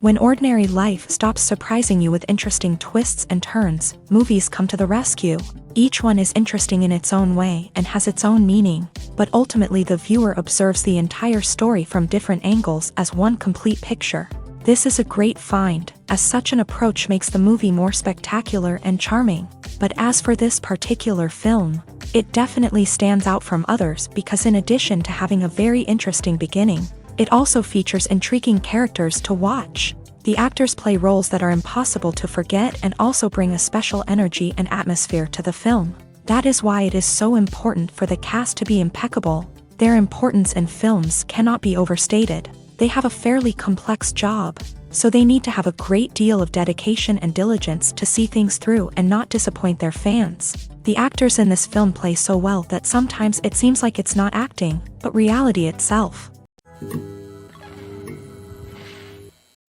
When ordinary life stops surprising you with interesting twists and turns, movies come to the rescue. Each one is interesting in its own way and has its own meaning, but ultimately the viewer observes the entire story from different angles as one complete picture. This is a great find, as such an approach makes the movie more spectacular and charming. But as for this particular film, it definitely stands out from others because in addition to having a very interesting beginning, it also features intriguing characters to watch. The actors play roles that are impossible to forget and also bring a special energy and atmosphere to the film. That is why it is so important for the cast to be impeccable. Their importance in films cannot be overstated. They have a fairly complex job, so they need to have a great deal of dedication and diligence to see things through and not disappoint their fans. The actors in this film play so well that sometimes it seems like it's not acting, but reality itself.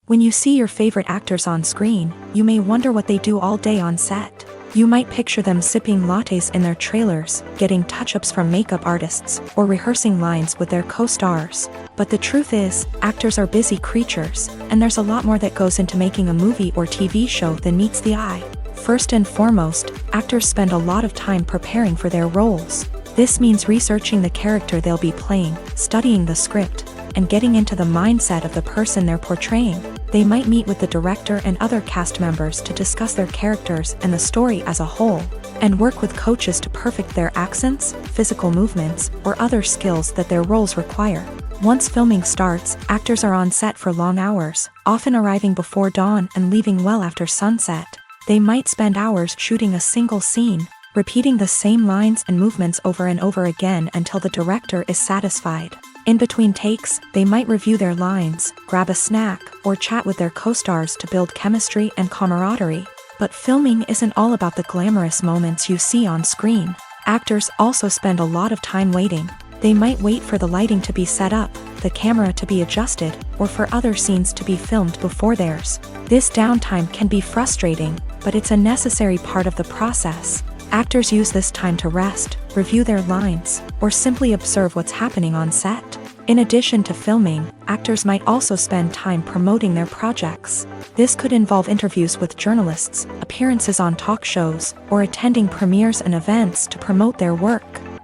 When you see your favorite actors on screen, you may wonder what they do all day on set. You might picture them sipping lattes in their trailers, getting touch-ups from makeup artists, or rehearsing lines with their co-stars. But the truth is, actors are busy creatures, and there's a lot more that goes into making a movie or TV show than meets the eye. First and foremost, actors spend a lot of time preparing for their roles. This means researching the character they'll be playing, studying the script, and getting into the mindset of the person they're portraying. They might meet with the director and other cast members to discuss their characters and the story as a whole, and work with coaches to perfect their accents, physical movements, or other skills that their roles require. Once filming starts, actors are on set for long hours, often arriving before dawn and leaving well after sunset. They might spend hours shooting a single scene, repeating the same lines and movements over and over again until the director is satisfied. In between takes, they might review their lines, grab a snack, or chat with their co-stars to build chemistry and camaraderie. But filming isn't all about the glamorous moments you see on screen. Actors also spend a lot of time waiting. They might wait for the lighting to be set up, the camera to be adjusted, or for other scenes to be filmed before theirs. This downtime can be frustrating, but it's a necessary part of the process. Actors use this time to rest, review their lines, or simply observe what's happening on set. In addition to filming, actors might also spend time promoting their projects. This could involve interviews with journalists, appearances on talk shows, or attending premieres and events to promote their work.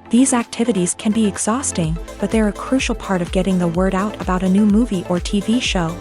These activities can be exhausting, but they're a crucial part of getting the word out about a new movie or TV show.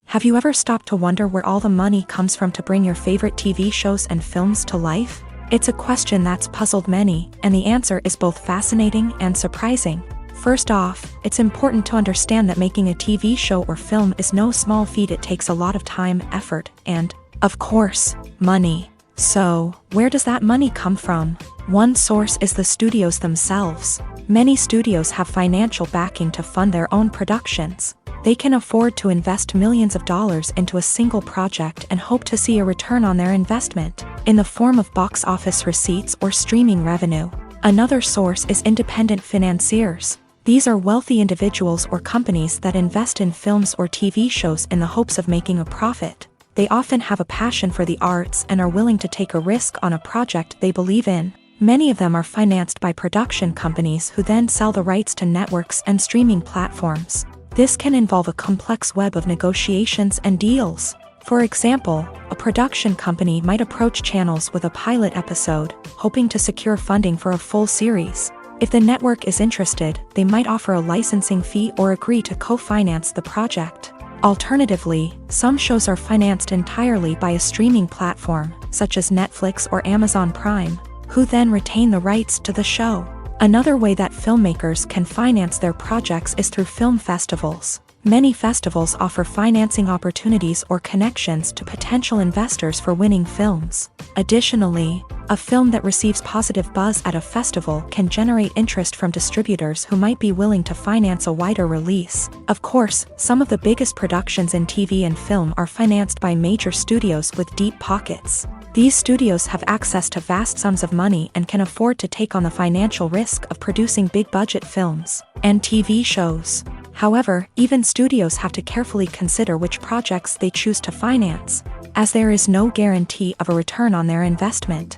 Have you ever stopped to wonder where all the money comes from to bring your favorite TV shows and films to life? It's a question that's puzzled many, and the answer is both fascinating and surprising. First off, it's important to understand that making a TV show or film is no small feat. It takes a lot of time, effort, and, of course, money. So, where does that money come from? One source is the studios themselves. Many studios have financial backing to fund their own productions. They can afford to invest millions of dollars into a single project and hope to see a return on their investment, in the form of box office receipts or streaming revenue. Another source is independent financiers. These are wealthy individuals or companies that invest in films or TV shows in the hopes of making a profit. They often have a passion for the arts and are willing to take a risk on a project they believe in. Many of them are financed by production companies who then sell the rights to networks and streaming platforms. This can involve a complex web of negotiations and deals. For example, a production company might approach channels with a pilot episode, hoping to secure funding for a full series. If the network is interested, they might offer a licensing fee or agree to co-finance the project. Alternatively, some shows are financed entirely by a streaming platform, such as Netflix or Amazon Prime, who then retain the rights to the show. Another way that filmmakers can finance their projects is through film festivals. Many festivals offer financing opportunities or connections to potential investors for winning films. Additionally, a film that receives positive buzz at a festival can generate interest from distributors who might be willing to finance a wider release. Of course, some of the biggest productions in TV and film are financed by major studios with deep pockets. These studios have access to vast sums of money and can afford to take on the financial risk of producing big-budget films and TV shows. However, even studios have to carefully consider which projects they choose to finance, as there is no guarantee of a return on their investment.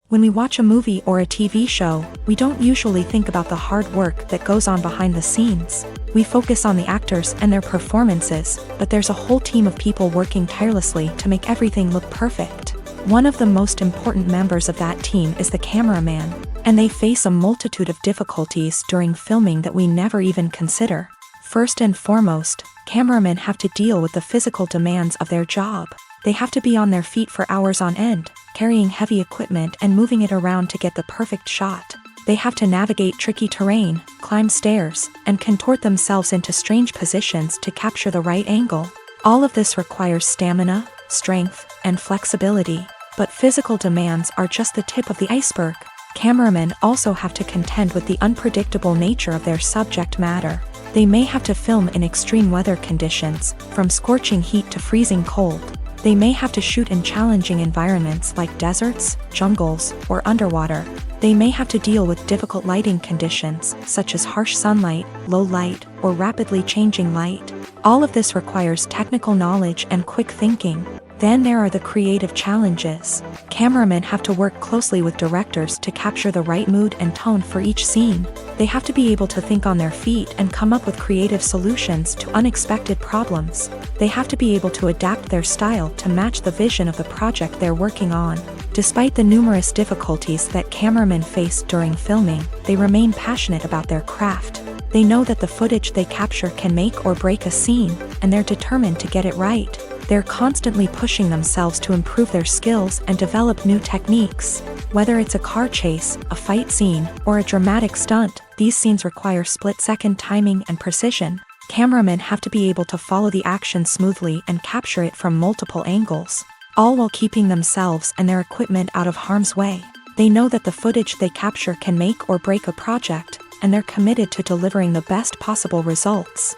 When we watch a movie or a TV show, we don't usually think about the hard work that goes on behind the scenes. We focus on the actors and their performances, but there's a whole team of people working tirelessly to make everything look perfect. One of the most important members of that team is the cameraman, and they face a multitude of difficulties during filming that we never even consider. First and foremost, cameramen have to deal with the physical demands of their job. They have to be on their feet for hours on end, carrying heavy equipment and moving it around to get the perfect shot. They have to navigate tricky terrain, climb stairs, and contort themselves into strange positions to capture the right angle. All of this requires stamina, strength, and flexibility. But physical demands are just the tip of the iceberg. Cameramen also have to contend with the unpredictable nature of their subject matter. They may have to film in extreme weather conditions, from scorching heat to freezing cold. They may have to shoot in challenging environments like deserts, jungles, or underwater. They may have to deal with difficult lighting conditions, such as harsh sunlight, low light, or rapidly changing light. All of this requires technical knowledge and quick thinking. Then there are the creative challenges. Cameramen have to work closely with directors to capture the right mood and tone for each scene. They have to be able to think on their feet and come up with creative solutions to unexpected problems. They have to be able to adapt their style to match the vision of the project they're working on. Despite the numerous difficulties that cameramen face during filming, they remain passionate about their craft. They know that the footage they capture can make or break a scene, and they're determined to get it right. They're constantly pushing themselves to improve their skills and develop new techniques. Whether it's a car chase, a fight scene, or a dramatic stunt, these scenes require split-second timing and precision. Cameramen have to be able to follow the action smoothly and capture it from multiple angles, all while keeping themselves and their equipment out of harm's way. They know that the footage they capture can make or break a project, and they're committed to delivering the best possible results.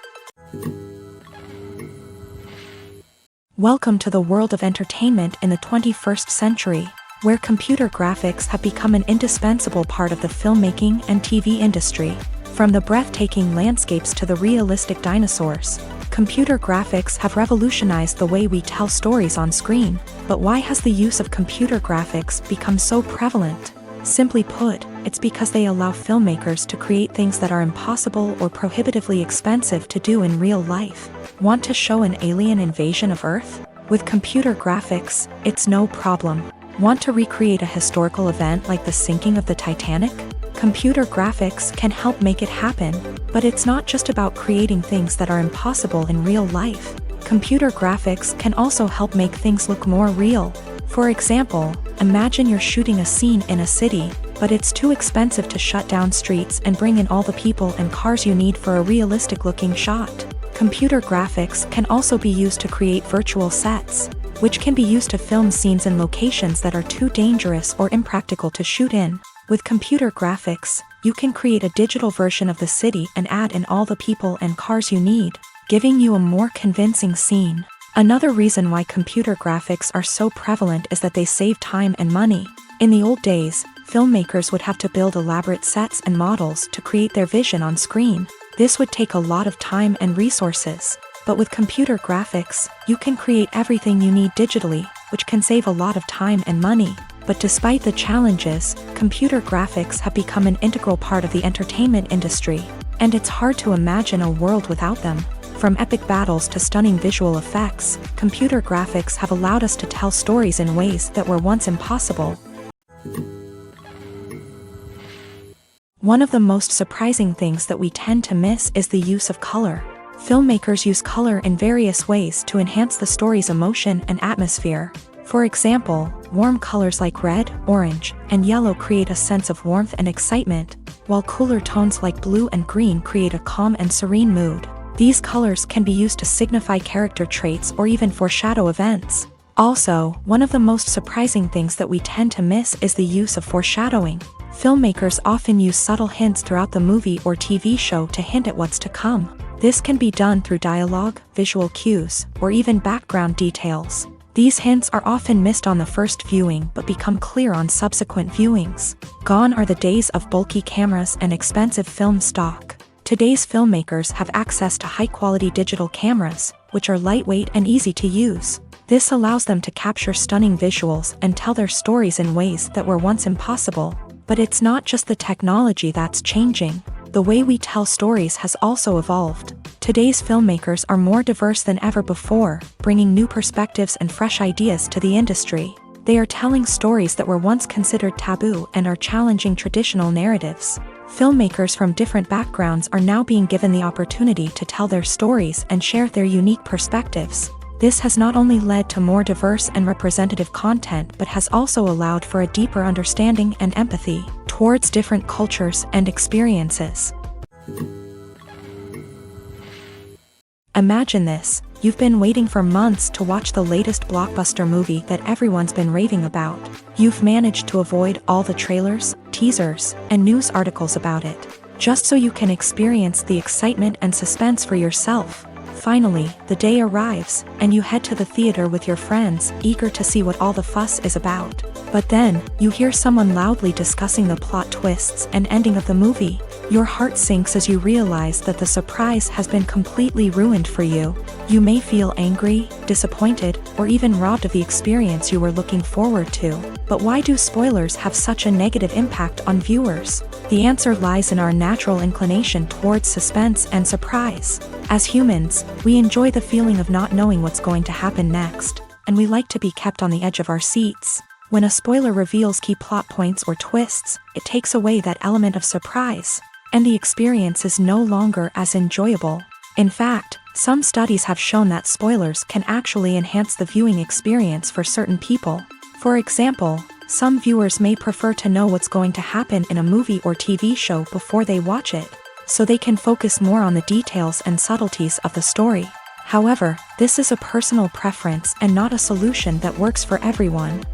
Welcome to the world of entertainment in the 21st century, where computer graphics have become an indispensable part of the filmmaking and TV industry. From the breathtaking landscapes to the realistic dinosaurs, computer graphics have revolutionized the way we tell stories on screen. But why has the use of computer graphics become so prevalent? Simply put, it's because they allow filmmakers to create things that are impossible or prohibitively expensive to do in real life. Want to show an alien invasion of Earth? With computer graphics, it's no problem. Want to recreate a historical event like the sinking of the Titanic? Computer graphics can help make it happen. But it's not just about creating things that are impossible in real life. Computer graphics can also help make things look more real. For example, imagine you're shooting a scene in a city, but it's too expensive to shut down streets and bring in all the people and cars you need for a realistic-looking shot. Computer graphics can also be used to create virtual sets, which can be used to film scenes in locations that are too dangerous or impractical to shoot in. With computer graphics, you can create a digital version of the city and add in all the people and cars you need, giving you a more convincing scene. Another reason why computer graphics are so prevalent is that they save time and money. In the old days, filmmakers would have to build elaborate sets and models to create their vision on screen. This would take a lot of time and resources. But with computer graphics, you can create everything you need digitally, which can save a lot of time and money. But despite the challenges, computer graphics have become an integral part of the entertainment industry, and it's hard to imagine a world without them. From epic battles to stunning visual effects, computer graphics have allowed us to tell stories in ways that were once impossible. One of the most surprising things that we tend to miss is the use of color. Filmmakers use color in various ways to enhance the story's emotion and atmosphere. For example, warm colors like red, orange, and yellow create a sense of warmth and excitement, while cooler tones like blue and green create a calm and serene mood. These colors can be used to signify character traits or even foreshadow events. Also, one of the most surprising things that we tend to miss is the use of foreshadowing. Filmmakers often use subtle hints throughout the movie or TV show to hint at what's to come. This can be done through dialogue, visual cues, or even background details. These hints are often missed on the first viewing but become clear on subsequent viewings. Gone are the days of bulky cameras and expensive film stock. Today's filmmakers have access to high-quality digital cameras, which are lightweight and easy to use. This allows them to capture stunning visuals and tell their stories in ways that were once impossible. But it's not just the technology that's changing. The way we tell stories has also evolved. Today's filmmakers are more diverse than ever before, bringing new perspectives and fresh ideas to the industry. They are telling stories that were once considered taboo and are challenging traditional narratives. Filmmakers from different backgrounds are now being given the opportunity to tell their stories and share their unique perspectives. This has not only led to more diverse and representative content but has also allowed for a deeper understanding and empathy towards different cultures and experiences. Imagine this: you've been waiting for months to watch the latest blockbuster movie that everyone's been raving about. You've managed to avoid all the trailers, teasers, and news articles about it, just so you can experience the excitement and suspense for yourself. Finally, the day arrives, and you head to the theater with your friends, eager to see what all the fuss is about. But then, you hear someone loudly discussing the plot twists and ending of the movie. Your heart sinks as you realize that the surprise has been completely ruined for you. You may feel angry, disappointed, or even robbed of the experience you were looking forward to. But why do spoilers have such a negative impact on viewers? The answer lies in our natural inclination towards suspense and surprise. As humans, we enjoy the feeling of not knowing what's going to happen next, and we like to be kept on the edge of our seats. When a spoiler reveals key plot points or twists, it takes away that element of surprise, and the experience is no longer as enjoyable. In fact, some studies have shown that spoilers can actually enhance the viewing experience for certain people. For example, some viewers may prefer to know what's going to happen in a movie or TV show before they watch it, so they can focus more on the details and subtleties of the story. However, this is a personal preference and not a solution that works for everyone.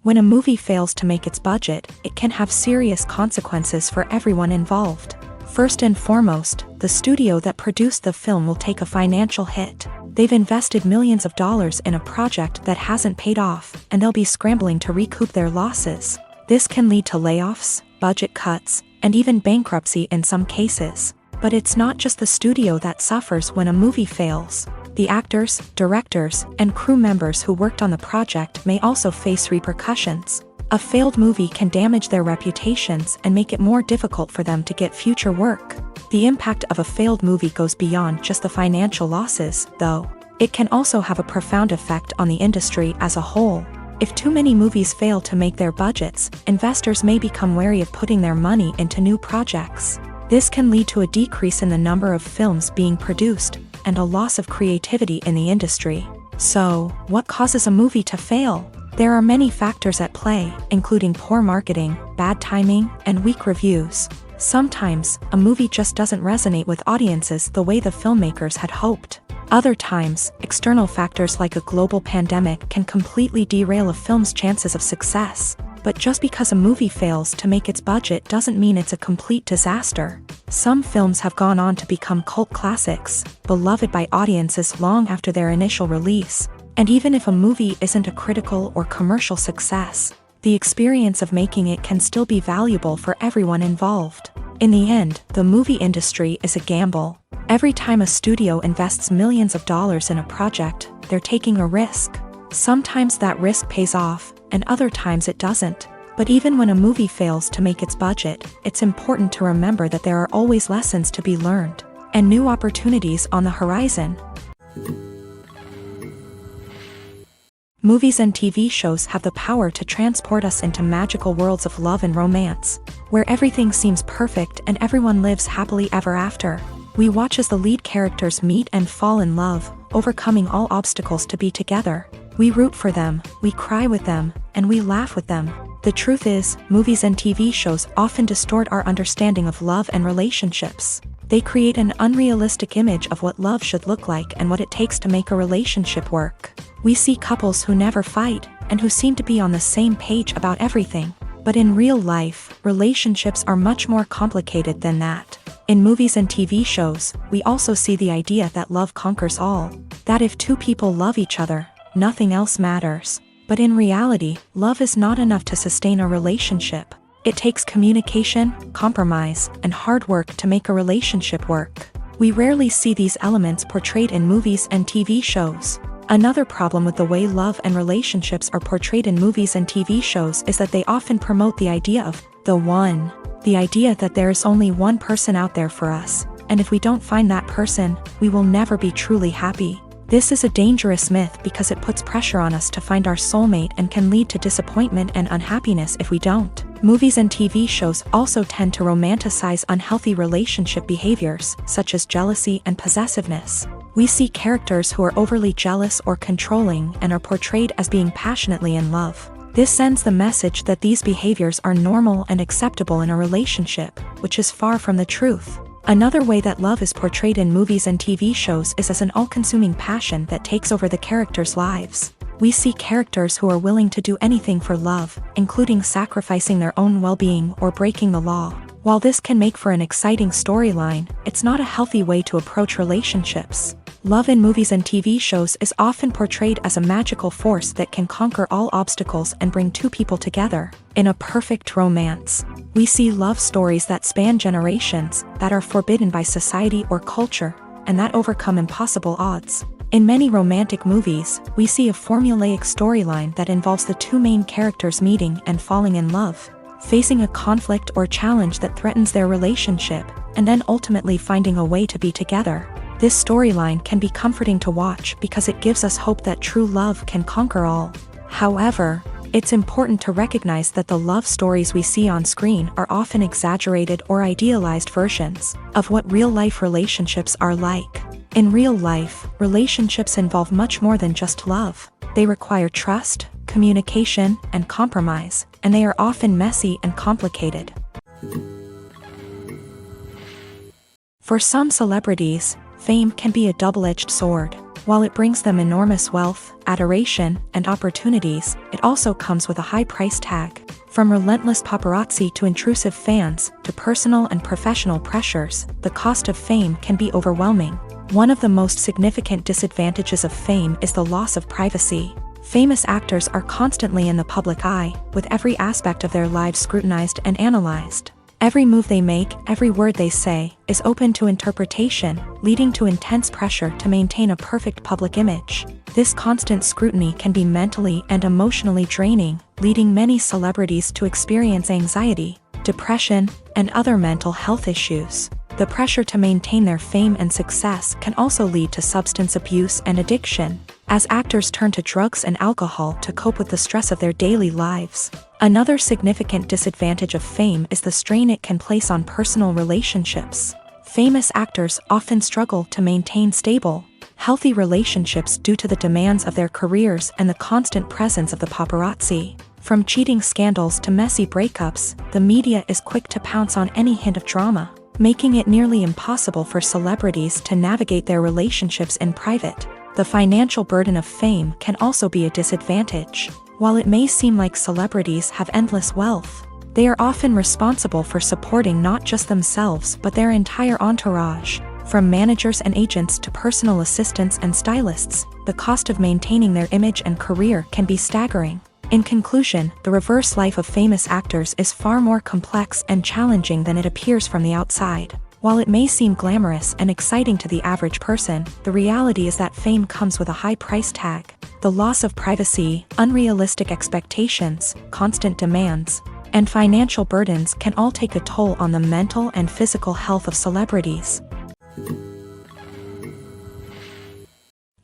When a movie fails to make its budget, it can have serious consequences for everyone involved. First and foremost, the studio that produced the film will take a financial hit. They've invested millions of dollars in a project that hasn't paid off, and they'll be scrambling to recoup their losses. This can lead to layoffs, budget cuts, and even bankruptcy in some cases. But it's not just the studio that suffers when a movie fails. The actors, directors, and crew members who worked on the project may also face repercussions. A failed movie can damage their reputations and make it more difficult for them to get future work. The impact of a failed movie goes beyond just the financial losses, though. It can also have a profound effect on the industry as a whole. If too many movies fail to make their budgets, investors may become wary of putting their money into new projects. This can lead to a decrease in the number of films being produced, and a loss of creativity in the industry. So, what causes a movie to fail? There are many factors at play, including poor marketing, bad timing, and weak reviews. Sometimes, a movie just doesn't resonate with audiences the way the filmmakers had hoped. Other times, external factors like a global pandemic can completely derail a film's chances of success. But just because a movie fails to make its budget doesn't mean it's a complete disaster. Some films have gone on to become cult classics, beloved by audiences long after their initial release. And even if a movie isn't a critical or commercial success, the experience of making it can still be valuable for everyone involved. In the end, the movie industry is a gamble. Every time a studio invests millions of dollars in a project, they're taking a risk. Sometimes that risk pays off, and other times it doesn't. But even when a movie fails to make its budget, it's important to remember that there are always lessons to be learned, and new opportunities on the horizon. Movies and TV shows have the power to transport us into magical worlds of love and romance, where everything seems perfect and everyone lives happily ever after. We watch as the lead characters meet and fall in love, overcoming all obstacles to be together. We root for them, we cry with them, and we laugh with them. The truth is, movies and TV shows often distort our understanding of love and relationships. They create an unrealistic image of what love should look like and what it takes to make a relationship work. We see couples who never fight, and who seem to be on the same page about everything. But in real life, relationships are much more complicated than that. In movies and TV shows, we also see the idea that love conquers all. That if two people love each other, nothing else matters. But in reality, love is not enough to sustain a relationship. It takes communication, compromise, and hard work to make a relationship work. We rarely see these elements portrayed in movies and TV shows. Another problem with the way love and relationships are portrayed in movies and TV shows is that they often promote the idea of the one. The idea that there is only one person out there for us, and if we don't find that person, we will never be truly happy. This is a dangerous myth because it puts pressure on us to find our soulmate and can lead to disappointment and unhappiness if we don't. Movies and TV shows also tend to romanticize unhealthy relationship behaviors, such as jealousy and possessiveness. We see characters who are overly jealous or controlling and are portrayed as being passionately in love. This sends the message that these behaviors are normal and acceptable in a relationship, which is far from the truth. Another way that love is portrayed in movies and TV shows is as an all-consuming passion that takes over the characters' lives. We see characters who are willing to do anything for love, including sacrificing their own well-being or breaking the law. While this can make for an exciting storyline, it's not a healthy way to approach relationships. Love in movies and TV shows is often portrayed as a magical force that can conquer all obstacles and bring two people together. In a perfect romance, we see love stories that span generations, that are forbidden by society or culture, and that overcome impossible odds. In many romantic movies, we see a formulaic storyline that involves the two main characters meeting and falling in love, facing a conflict or challenge that threatens their relationship, and then ultimately finding a way to be together. This storyline can be comforting to watch because it gives us hope that true love can conquer all. However, it's important to recognize that the love stories we see on screen are often exaggerated or idealized versions of what real-life relationships are like. In real life, relationships involve much more than just love. They require trust, communication, and compromise, and they are often messy and complicated. For some celebrities, fame can be a double-edged sword. While it brings them enormous wealth, adoration, and opportunities, it also comes with a high price tag. From relentless paparazzi to intrusive fans, to personal and professional pressures, the cost of fame can be overwhelming. One of the most significant disadvantages of fame is the loss of privacy. Famous actors are constantly in the public eye, with every aspect of their lives scrutinized and analyzed. Every move they make, every word they say, is open to interpretation, leading to intense pressure to maintain a perfect public image. This constant scrutiny can be mentally and emotionally draining, leading many celebrities to experience anxiety, depression, and other mental health issues. The pressure to maintain their fame and success can also lead to substance abuse and addiction, as actors turn to drugs and alcohol to cope with the stress of their daily lives. Another significant disadvantage of fame is the strain it can place on personal relationships. Famous actors often struggle to maintain stable, healthy relationships due to the demands of their careers and the constant presence of the paparazzi. From cheating scandals to messy breakups, the media is quick to pounce on any hint of drama, making it nearly impossible for celebrities to navigate their relationships in private. The financial burden of fame can also be a disadvantage. While it may seem like celebrities have endless wealth, they are often responsible for supporting not just themselves but their entire entourage. From managers and agents to personal assistants and stylists, the cost of maintaining their image and career can be staggering. In conclusion, the reverse life of famous actors is far more complex and challenging than it appears from the outside. While it may seem glamorous and exciting to the average person, the reality is that fame comes with a high price tag. The loss of privacy, unrealistic expectations, constant demands, and financial burdens can all take a toll on the mental and physical health of celebrities.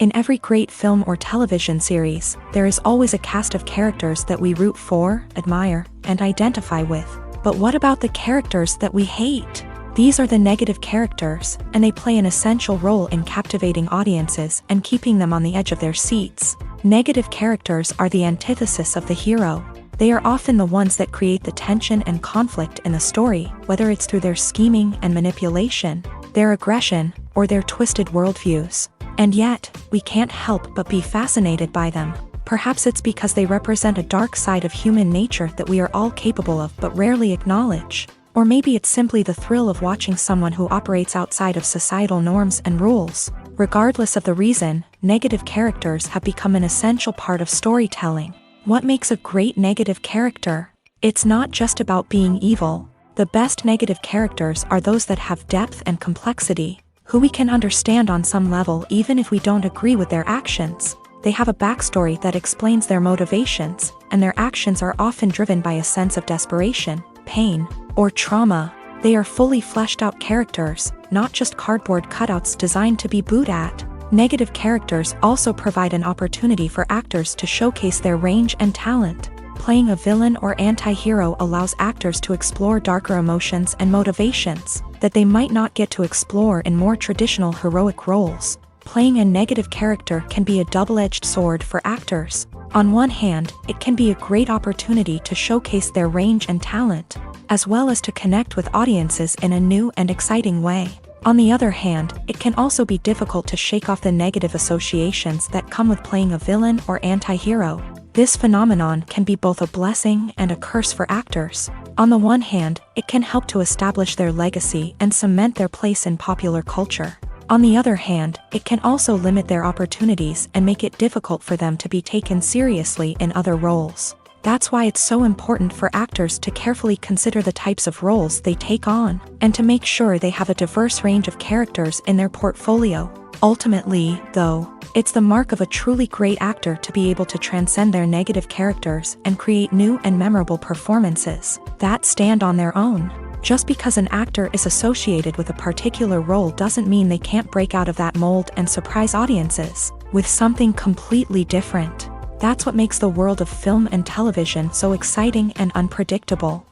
In every great film or television series, there is always a cast of characters that we root for, admire, and identify with. But what about the characters that we hate? These are the negative characters, and they play an essential role in captivating audiences and keeping them on the edge of their seats. Negative characters are the antithesis of the hero. They are often the ones that create the tension and conflict in the story, whether it's through their scheming and manipulation, their aggression, or their twisted worldviews. And yet, we can't help but be fascinated by them. Perhaps it's because they represent a dark side of human nature that we are all capable of but rarely acknowledge. Or maybe it's simply the thrill of watching someone who operates outside of societal norms and rules. Regardless of the reason, negative characters have become an essential part of storytelling. What makes a great negative character? It's not just about being evil. The best negative characters are those that have depth and complexity, who we can understand on some level even if we don't agree with their actions. They have a backstory that explains their motivations, and their actions are often driven by a sense of desperation, pain, or trauma. They are fully fleshed out characters, not just cardboard cutouts designed to be booed at. Negative characters also provide an opportunity for actors to showcase their range and talent. Playing a villain or anti-hero allows actors to explore darker emotions and motivations that they might not get to explore in more traditional heroic roles. Playing a negative character can be a double-edged sword for actors. On one hand, it can be a great opportunity to showcase their range and talent, as well as to connect with audiences in a new and exciting way. On the other hand, it can also be difficult to shake off the negative associations that come with playing a villain or anti-hero. This phenomenon can be both a blessing and a curse for actors. On the one hand, it can help to establish their legacy and cement their place in popular culture. On the other hand, it can also limit their opportunities and make it difficult for them to be taken seriously in other roles. That's why it's so important for actors to carefully consider the types of roles they take on, and to make sure they have a diverse range of characters in their portfolio. Ultimately, though, it's the mark of a truly great actor to be able to transcend their negative characters and create new and memorable performances that stand on their own. Just because an actor is associated with a particular role doesn't mean they can't break out of that mold and surprise audiences with something completely different. That's what makes the world of film and television so exciting and unpredictable.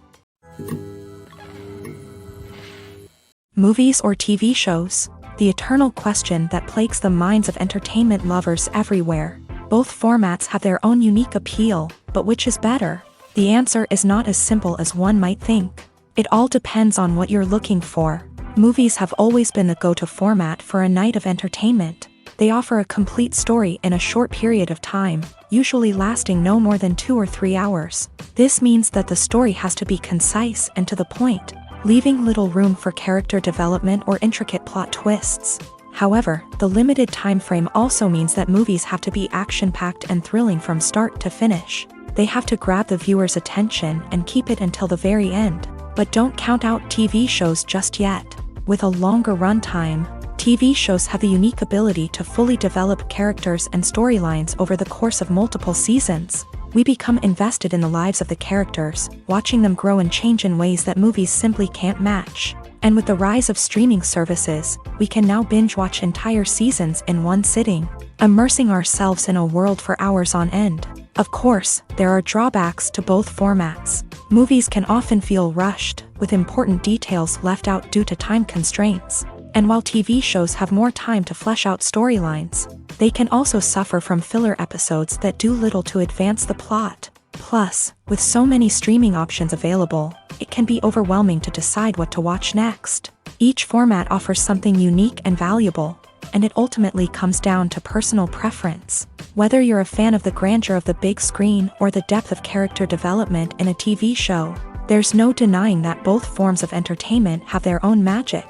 Movies or TV shows? The eternal question that plagues the minds of entertainment lovers everywhere. Both formats have their own unique appeal, but which is better? The answer is not as simple as one might think. It all depends on what you're looking for. Movies have always been the go-to format for a night of entertainment. They offer a complete story in a short period of time, usually lasting no more than 2 or 3 hours. This means that the story has to be concise and to the point, leaving little room for character development or intricate plot twists. However, the limited time frame also means that movies have to be action-packed and thrilling from start to finish. They have to grab the viewer's attention and keep it until the very end. But don't count out TV shows just yet. With a longer runtime, TV shows have the unique ability to fully develop characters and storylines over the course of multiple seasons. We become invested in the lives of the characters, watching them grow and change in ways that movies simply can't match. And with the rise of streaming services, we can now binge-watch entire seasons in one sitting, immersing ourselves in a world for hours on end. Of course, there are drawbacks to both formats. Movies can often feel rushed, with important details left out due to time constraints. And while TV shows have more time to flesh out storylines, they can also suffer from filler episodes that do little to advance the plot. Plus, with so many streaming options available, it can be overwhelming to decide what to watch next. Each format offers something unique and valuable, and it ultimately comes down to personal preference. Whether you're a fan of the grandeur of the big screen or the depth of character development in a TV show, there's no denying that both forms of entertainment have their own magic.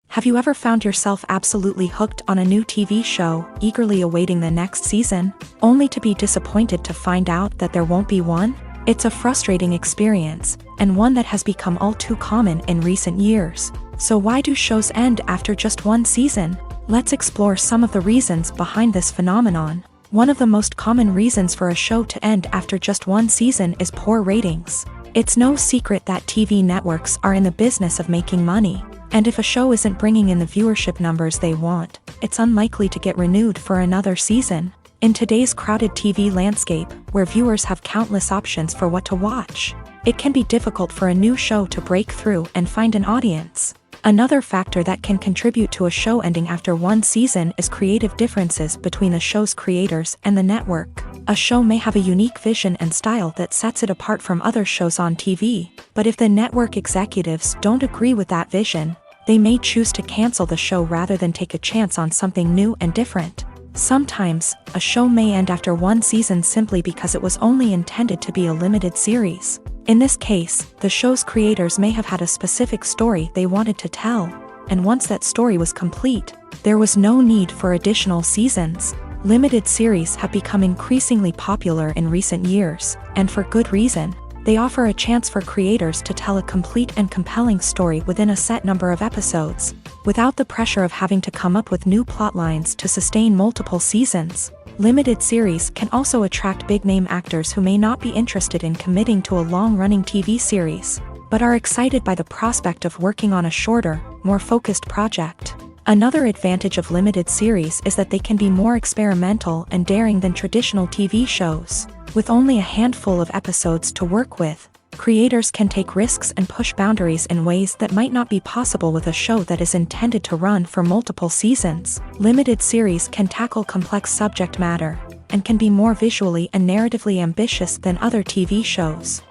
Have you ever found yourself absolutely hooked on a new TV show, eagerly awaiting the next season, only to be disappointed to find out that there won't be one? It's a frustrating experience, and one that has become all too common in recent years. So why do shows end after just one season? Let's explore some of the reasons behind this phenomenon. One of the most common reasons for a show to end after just one season is poor ratings. It's no secret that TV networks are in the business of making money. And if a show isn't bringing in the viewership numbers they want, it's unlikely to get renewed for another season. In today's crowded TV landscape, where viewers have countless options for what to watch, it can be difficult for a new show to break through and find an audience. Another factor that can contribute to a show ending after one season is creative differences between the show's creators and the network. A show may have a unique vision and style that sets it apart from other shows on TV, but if the network executives don't agree with that vision, they may choose to cancel the show rather than take a chance on something new and different. Sometimes, a show may end after one season simply because it was only intended to be a limited series. In this case, the show's creators may have had a specific story they wanted to tell, and once that story was complete, there was no need for additional seasons. Limited series have become increasingly popular in recent years, and for good reason. They offer a chance for creators to tell a complete and compelling story within a set number of episodes, without the pressure of having to come up with new plotlines to sustain multiple seasons. Limited series can also attract big-name actors who may not be interested in committing to a long-running TV series, but are excited by the prospect of working on a shorter, more focused project. Another advantage of limited series is that they can be more experimental and daring than traditional TV shows. With only a handful of episodes to work with, creators can take risks and push boundaries in ways that might not be possible with a show that is intended to run for multiple seasons. Limited series can tackle complex subject matter, and can be more visually and narratively ambitious than other TV shows.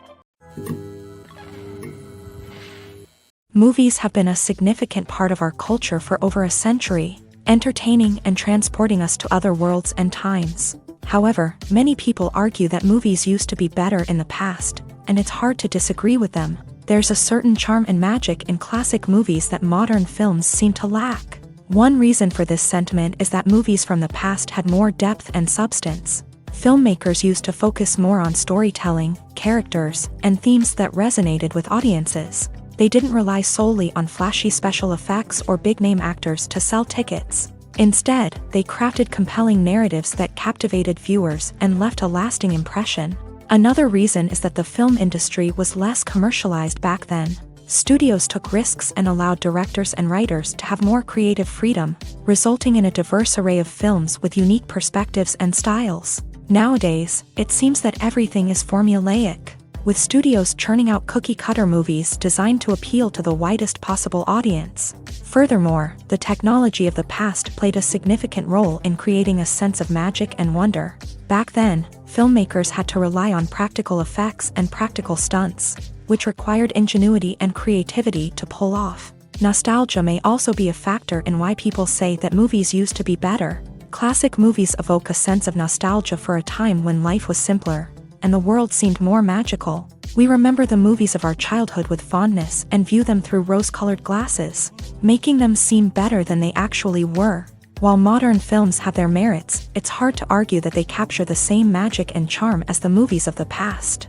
Movies have been a significant part of our culture for over a century, entertaining and transporting us to other worlds and times. However, many people argue that movies used to be better in the past, and it's hard to disagree with them. There's a certain charm and magic in classic movies that modern films seem to lack. One reason for this sentiment is that movies from the past had more depth and substance. Filmmakers used to focus more on storytelling, characters, and themes that resonated with audiences. They didn't rely solely on flashy special effects or big-name actors to sell tickets. Instead, they crafted compelling narratives that captivated viewers and left a lasting impression. Another reason is that the film industry was less commercialized back then. Studios took risks and allowed directors and writers to have more creative freedom, resulting in a diverse array of films with unique perspectives and styles. Nowadays, it seems that everything is formulaic, with studios churning out cookie-cutter movies designed to appeal to the widest possible audience. Furthermore, the technology of the past played a significant role in creating a sense of magic and wonder. Back then, filmmakers had to rely on practical effects and practical stunts, which required ingenuity and creativity to pull off. Nostalgia may also be a factor in why people say that movies used to be better. Classic movies evoke a sense of nostalgia for a time when life was simpler, and the world seemed more magical. We remember the movies of our childhood with fondness and view them through rose-colored glasses, making them seem better than they actually were. While modern films have their merits, it's hard to argue that they capture the same magic and charm as the movies of the past.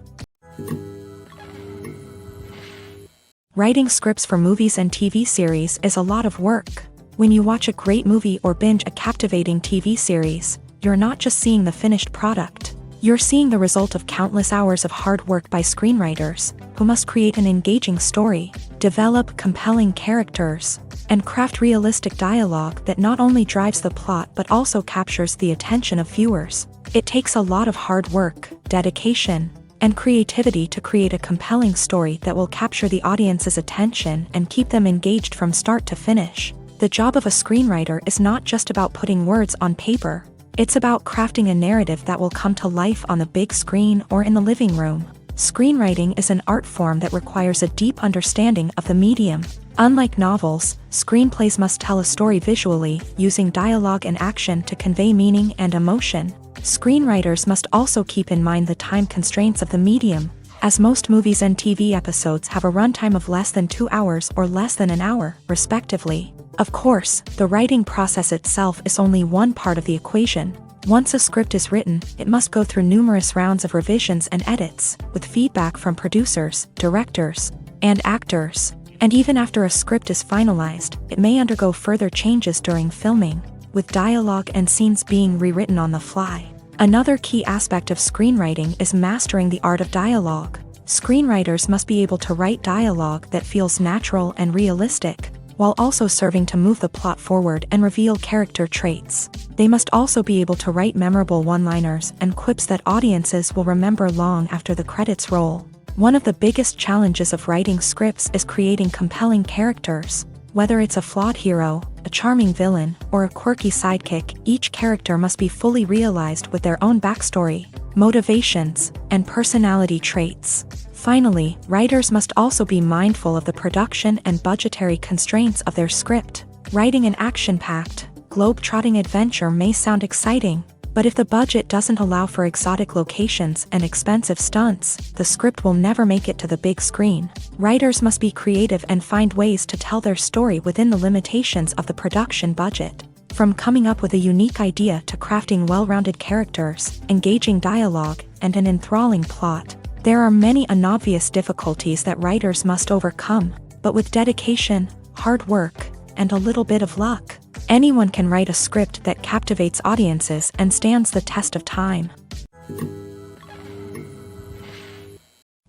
Writing scripts for movies and TV series is a lot of work. When you watch a great movie or binge a captivating TV series, you're not just seeing the finished product. You're seeing the result of countless hours of hard work by screenwriters, who must create an engaging story, develop compelling characters, and craft realistic dialogue that not only drives the plot but also captures the attention of viewers. It takes a lot of hard work, dedication, and creativity to create a compelling story that will capture the audience's attention and keep them engaged from start to finish. The job of a screenwriter is not just about putting words on paper. It's about crafting a narrative that will come to life on the big screen or in the living room. Screenwriting is an art form that requires a deep understanding of the medium. Unlike novels, screenplays must tell a story visually, using dialogue and action to convey meaning and emotion. Screenwriters must also keep in mind the time constraints of the medium, as most movies and TV episodes have a runtime of less than 2 hours or less than an hour, respectively. Of course, the writing process itself is only one part of the equation. Once a script is written, it must go through numerous rounds of revisions and edits, with feedback from producers, directors, and actors. And even after a script is finalized, it may undergo further changes during filming, with dialogue and scenes being rewritten on the fly. Another key aspect of screenwriting is mastering the art of dialogue. Screenwriters must be able to write dialogue that feels natural and realistic, while also serving to move the plot forward and reveal character traits. They must also be able to write memorable one-liners and quips that audiences will remember long after the credits roll. One of the biggest challenges of writing scripts is creating compelling characters. Whether it's a flawed hero, a charming villain, or a quirky sidekick, each character must be fully realized with their own backstory, motivations, and personality traits. Finally, writers must also be mindful of the production and budgetary constraints of their script. Writing an action-packed, globe-trotting adventure may sound exciting, but if the budget doesn't allow for exotic locations and expensive stunts, the script will never make it to the big screen. Writers must be creative and find ways to tell their story within the limitations of the production budget. From coming up with a unique idea to crafting well-rounded characters, engaging dialogue, and an enthralling plot, there are many unobvious difficulties that writers must overcome, but with dedication, hard work, and a little bit of luck, anyone can write a script that captivates audiences and stands the test of time.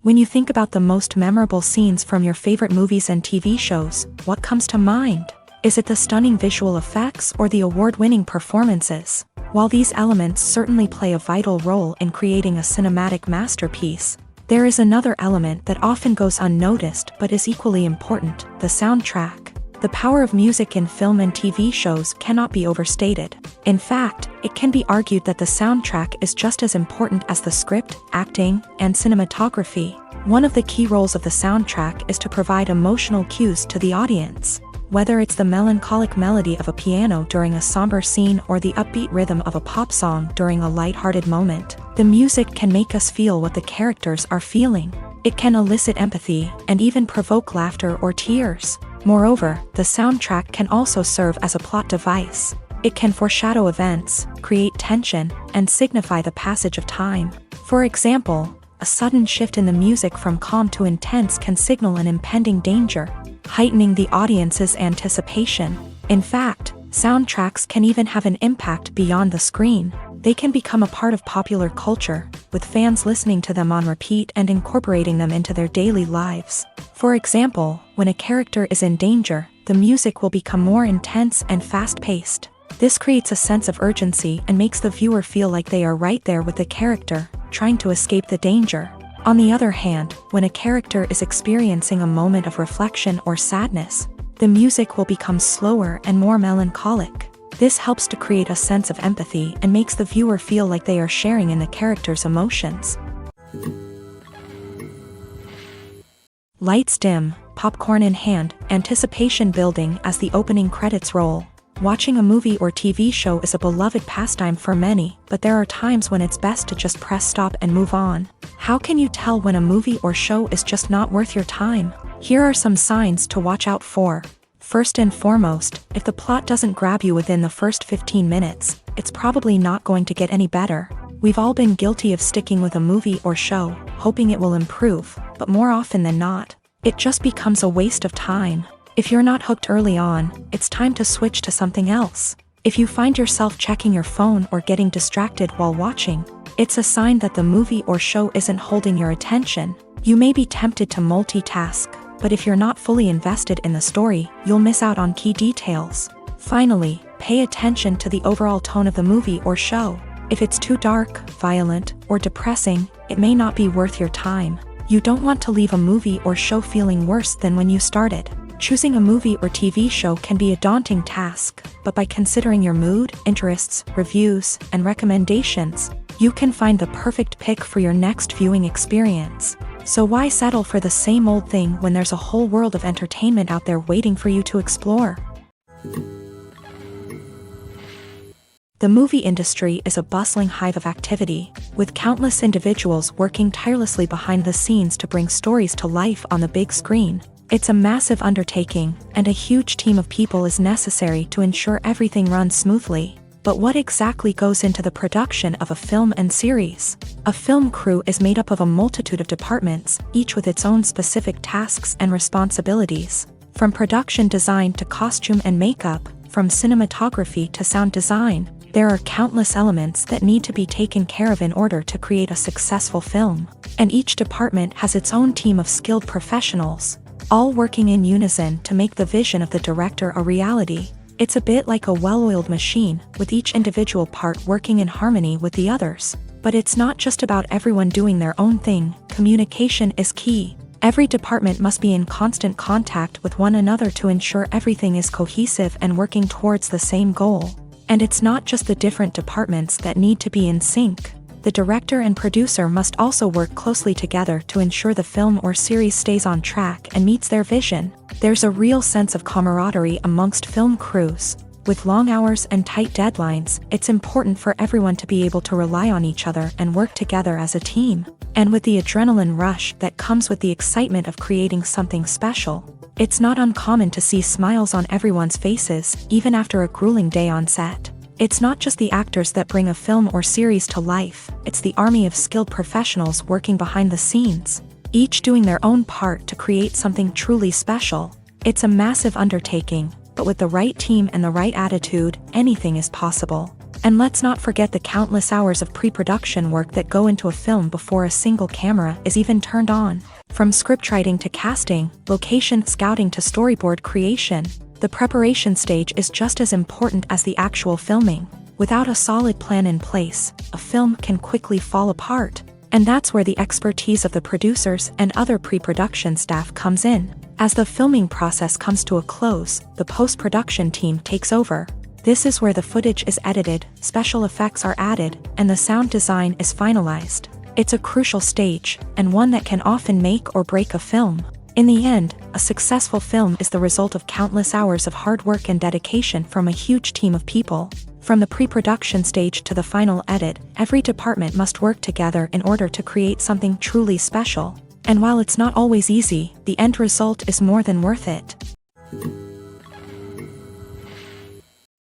When you think about the most memorable scenes from your favorite movies and TV shows, what comes to mind? Is it the stunning visual effects or the award-winning performances? While these elements certainly play a vital role in creating a cinematic masterpiece, there is another element that often goes unnoticed but is equally important: the soundtrack. The power of music in film and TV shows cannot be overstated. In fact, it can be argued that the soundtrack is just as important as the script, acting, and cinematography. One of the key roles of the soundtrack is to provide emotional cues to the audience. Whether it's the melancholic melody of a piano during a somber scene or the upbeat rhythm of a pop song during a lighthearted moment, the music can make us feel what the characters are feeling. It can elicit empathy and even provoke laughter or tears. Moreover, the soundtrack can also serve as a plot device. It can foreshadow events, create tension, and signify the passage of time. For example, a sudden shift in the music from calm to intense can signal an impending danger, heightening the audience's anticipation. In fact, soundtracks can even have an impact beyond the screen. They can become a part of popular culture, with fans listening to them on repeat and incorporating them into their daily lives. For example, when a character is in danger, the music will become more intense and fast-paced. This creates a sense of urgency and makes the viewer feel like they are right there with the character, trying to escape the danger. On the other hand, when a character is experiencing a moment of reflection or sadness, the music will become slower and more melancholic. This helps to create a sense of empathy and makes the viewer feel like they are sharing in the character's emotions. Lights dim, popcorn in hand, anticipation building as the opening credits roll. Watching a movie or TV show is a beloved pastime for many, but there are times when it's best to just press stop and move on. How can you tell when a movie or show is just not worth your time? Here are some signs to watch out for. First and foremost, if the plot doesn't grab you within the first 15 minutes, it's probably not going to get any better. We've all been guilty of sticking with a movie or show, hoping it will improve, but more often than not, it just becomes a waste of time. If you're not hooked early on, it's time to switch to something else. If you find yourself checking your phone or getting distracted while watching, it's a sign that the movie or show isn't holding your attention. You may be tempted to multitask, but if you're not fully invested in the story, you'll miss out on key details. Finally, pay attention to the overall tone of the movie or show. If it's too dark, violent, or depressing, it may not be worth your time. You don't want to leave a movie or show feeling worse than when you started. Choosing a movie or TV show can be a daunting task, but by considering your mood, interests, reviews, and recommendations, you can find the perfect pick for your next viewing experience. So why settle for the same old thing when there's a whole world of entertainment out there waiting for you to explore? The movie industry is a bustling hive of activity, with countless individuals working tirelessly behind the scenes to bring stories to life on the big screen. It's a massive undertaking, and a huge team of people is necessary to ensure everything runs smoothly. But what exactly goes into the production of a film and series? A film crew is made up of a multitude of departments, each with its own specific tasks and responsibilities. From production design to costume and makeup, from cinematography to sound design, there are countless elements that need to be taken care of in order to create a successful film. And each department has its own team of skilled professionals. all working in unison to make the vision of the director a reality. It's a bit like a well-oiled machine, with each individual part working in harmony with the others. But it's not just about everyone doing their own thing. Communication is key. Every department must be in constant contact with one another to ensure everything is cohesive and working towards the same goal. And it's not just the different departments that need to be in sync. The director and producer must also work closely together to ensure the film or series stays on track and meets their vision. There's a real sense of camaraderie amongst film crews. With long hours and tight deadlines, it's important for everyone to be able to rely on each other and work together as a team. And with the adrenaline rush that comes with the excitement of creating something special, it's not uncommon to see smiles on everyone's faces, even after a grueling day on set. It's not just the actors that bring a film or series to life, it's the army of skilled professionals working behind the scenes, each doing their own part to create something truly special. It's a massive undertaking, but with the right team and the right attitude, anything is possible. And let's not forget the countless hours of pre-production work that go into a film before a single camera is even turned on. From scriptwriting to casting, location scouting to storyboard creation, the preparation stage is just as important as the actual filming. Without a solid plan in place, a film can quickly fall apart. And that's where the expertise of the producers and other pre-production staff comes in. As the filming process comes to a close, the post-production team takes over. This is where the footage is edited, special effects are added, and the sound design is finalized. It's a crucial stage, and one that can often make or break a film. In the end, a successful film is the result of countless hours of hard work and dedication from a huge team of people. From the pre-production stage to the final edit, every department must work together in order to create something truly special. And while it's not always easy, the end result is more than worth it.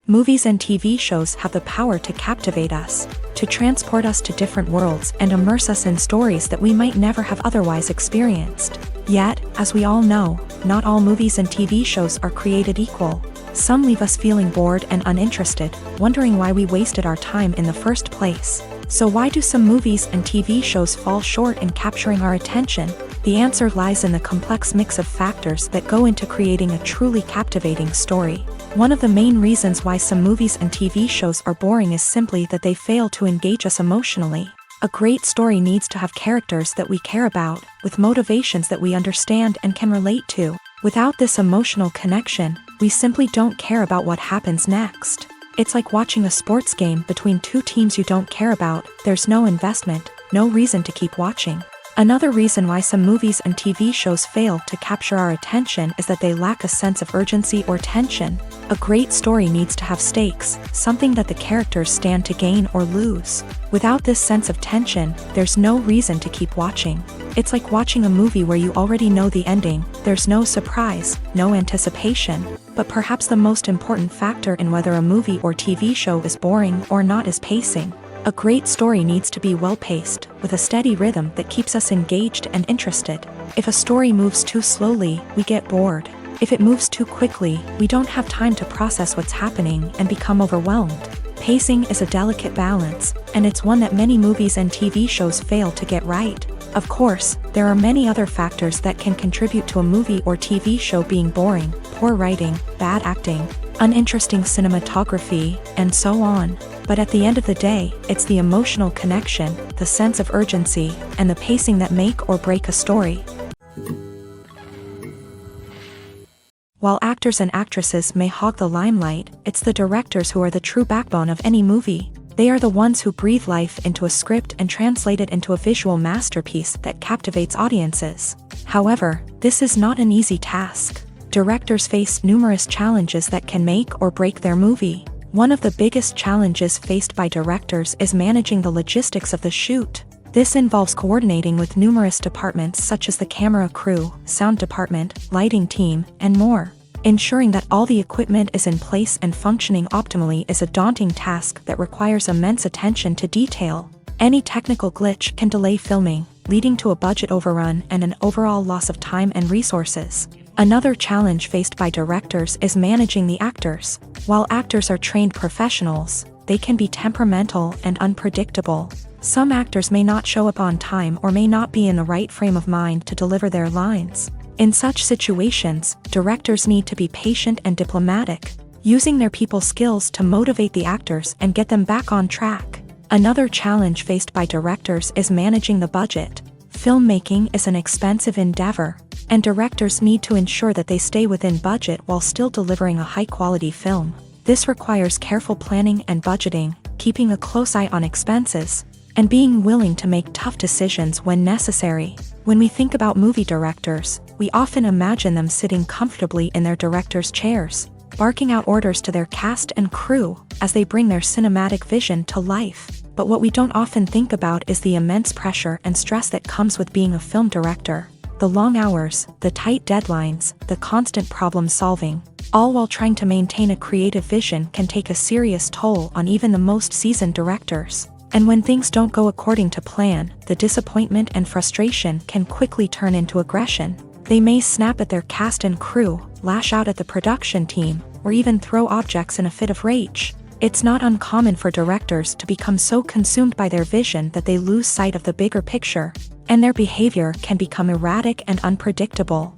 Movies and TV shows have the power to captivate us, to transport us to different worlds and immerse us in stories that we might never have otherwise experienced. Yet, as we all know, not all movies and TV shows are created equal. Some leave us feeling bored and uninterested, wondering why we wasted our time in the first place. So why do some movies and TV shows fall short in capturing our attention? The answer lies in the complex mix of factors that go into creating a truly captivating story. One of the main reasons why some movies and TV shows are boring is simply that they fail to engage us emotionally. A great story needs to have characters that we care about, with motivations that we understand and can relate to. Without this emotional connection, we simply don't care about what happens next. It's like watching a sports game between two teams you don't care about. There's no investment, no reason to keep watching. Another reason why some movies and TV shows fail to capture our attention is that they lack a sense of urgency or tension. A great story needs to have stakes, something that the characters stand to gain or lose. Without this sense of tension, there's no reason to keep watching. It's like watching a movie where you already know the ending. There's no surprise, no anticipation. But perhaps the most important factor in whether a movie or TV show is boring or not is pacing. A great story needs to be well-paced, with a steady rhythm that keeps us engaged and interested. If a story moves too slowly, we get bored. If it moves too quickly, we don't have time to process what's happening and become overwhelmed. Pacing is a delicate balance, and it's one that many movies and TV shows fail to get right. Of course, there are many other factors that can contribute to a movie or TV show being boring: poor writing, bad acting, uninteresting cinematography, and so on. But at the end of the day, it's the emotional connection, the sense of urgency, and the pacing that make or break a story. While actors and actresses may hog the limelight, it's the directors who are the true backbone of any movie. They are the ones who breathe life into a script and translate it into a visual masterpiece that captivates audiences. However, this is not an easy task. Directors face numerous challenges that can make or break their movie. One of the biggest challenges faced by directors is managing the logistics of the shoot. This involves coordinating with numerous departments such as the camera crew, sound department, lighting team, and more. Ensuring that all the equipment is in place and functioning optimally is a daunting task that requires immense attention to detail. Any technical glitch can delay filming, leading to a budget overrun and an overall loss of time and resources. Another challenge faced by directors is managing the actors. While actors are trained professionals, they can be temperamental and unpredictable. Some actors may not show up on time or may not be in the right frame of mind to deliver their lines. In such situations, directors need to be patient and diplomatic, using their people skills to motivate the actors and get them back on track. Another challenge faced by directors is managing the budget. Filmmaking is an expensive endeavor, and directors need to ensure that they stay within budget while still delivering a high-quality film. This requires careful planning and budgeting, keeping a close eye on expenses, and being willing to make tough decisions when necessary. When we think about movie directors, we often imagine them sitting comfortably in their director's chairs, barking out orders to their cast and crew as they bring their cinematic vision to life. But what we don't often think about is the immense pressure and stress that comes with being a film director. The long hours, the tight deadlines, the constant problem solving, all while trying to maintain a creative vision can take a serious toll on even the most seasoned directors. And when things don't go according to plan, the disappointment and frustration can quickly turn into aggression. They may snap at their cast and crew, lash out at the production team, or even throw objects in a fit of rage. It's not uncommon for directors to become so consumed by their vision that they lose sight of the bigger picture, and their behavior can become erratic and unpredictable.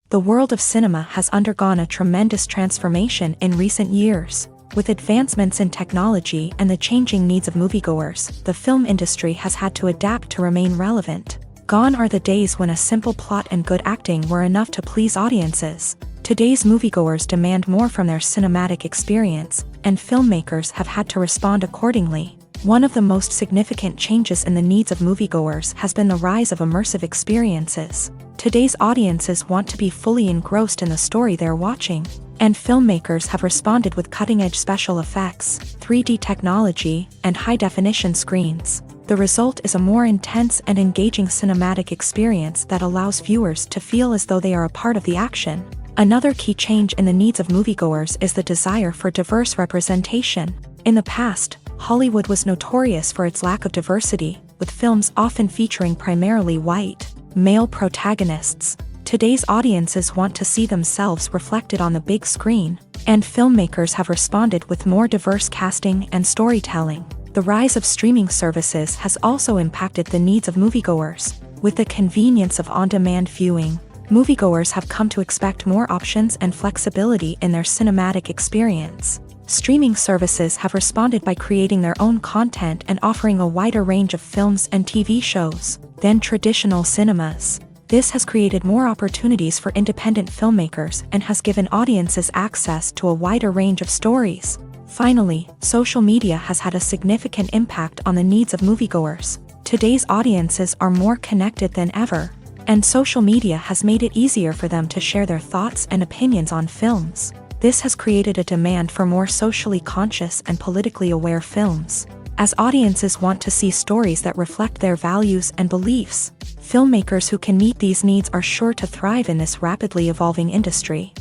The world of cinema has undergone a tremendous transformation in recent years. With advancements in technology and the changing needs of moviegoers, the film industry has had to adapt to remain relevant. Gone are the days when a simple plot and good acting were enough to please audiences. Today's moviegoers demand more from their cinematic experience, and filmmakers have had to respond accordingly. One of the most significant changes in the needs of moviegoers has been the rise of immersive experiences. Today's audiences want to be fully engrossed in the story they're watching, and filmmakers have responded with cutting-edge special effects, 3D technology, and high-definition screens. The result is a more intense and engaging cinematic experience that allows viewers to feel as though they are a part of the action. Another key change in the needs of moviegoers is the desire for diverse representation. In the past, Hollywood was notorious for its lack of diversity, with films often featuring primarily white, male protagonists. Today's audiences want to see themselves reflected on the big screen, and filmmakers have responded with more diverse casting and storytelling. The rise of streaming services has also impacted the needs of moviegoers. With the convenience of on-demand viewing, moviegoers have come to expect more options and flexibility in their cinematic experience. Streaming services have responded by creating their own content and offering a wider range of films and TV shows than traditional cinemas. This has created more opportunities for independent filmmakers and has given audiences access to a wider range of stories. Finally, social media has had a significant impact on the needs of moviegoers. Today's audiences are more connected than ever, and social media has made it easier for them to share their thoughts and opinions on films. This has created a demand for more socially conscious and politically aware films. As audiences want to see stories that reflect their values and beliefs, filmmakers who can meet these needs are sure to thrive in this rapidly evolving industry.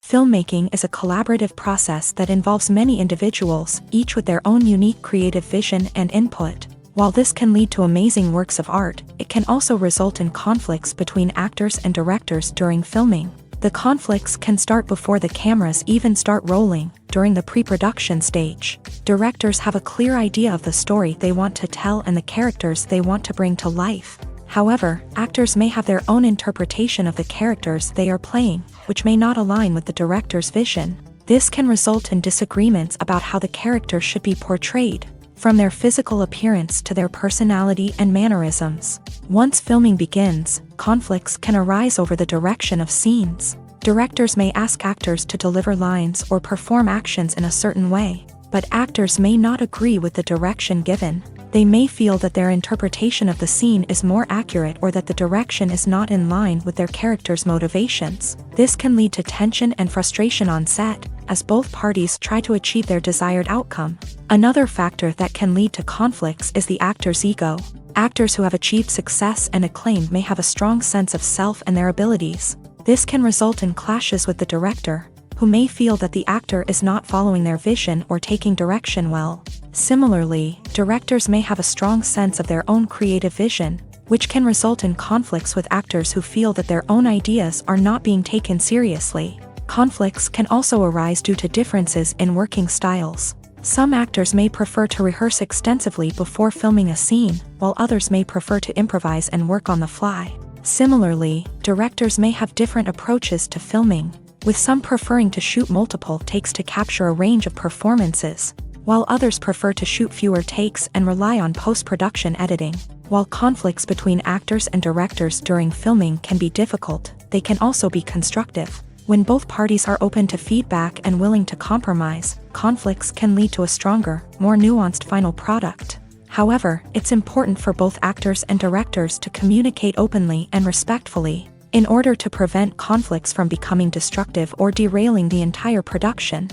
Filmmaking is a collaborative process that involves many individuals, each with their own unique creative vision and input. While this can lead to amazing works of art, it can also result in conflicts between actors and directors during filming. The conflicts can start before the cameras even start rolling, during the pre-production stage. Directors have a clear idea of the story they want to tell and the characters they want to bring to life. However, actors may have their own interpretation of the characters they are playing, which may not align with the director's vision. This can result in disagreements about how the character should be portrayed, from their physical appearance to their personality and mannerisms. Once filming begins, conflicts can arise over the direction of scenes. Directors may ask actors to deliver lines or perform actions in a certain way, but actors may not agree with the direction given. They may feel that their interpretation of the scene is more accurate or that the direction is not in line with their character's motivations. This can lead to tension and frustration on set, as both parties try to achieve their desired outcome. Another factor that can lead to conflicts is the actor's ego. Actors who have achieved success and acclaim may have a strong sense of self and their abilities. This can result in clashes with the director, who may feel that the actor is not following their vision or taking direction well. Similarly, directors may have a strong sense of their own creative vision, which can result in conflicts with actors who feel that their own ideas are not being taken seriously. Conflicts can also arise due to differences in working styles. Some actors may prefer to rehearse extensively before filming a scene, while others may prefer to improvise and work on the fly. Similarly, directors may have different approaches to filming, with some preferring to shoot multiple takes to capture a range of performances, while others prefer to shoot fewer takes and rely on post-production editing. While conflicts between actors and directors during filming can be difficult, they can also be constructive. When both parties are open to feedback and willing to compromise, conflicts can lead to a stronger, more nuanced final product. However, it's important for both actors and directors to communicate openly and respectfully, in order to prevent conflicts from becoming destructive or derailing the entire production.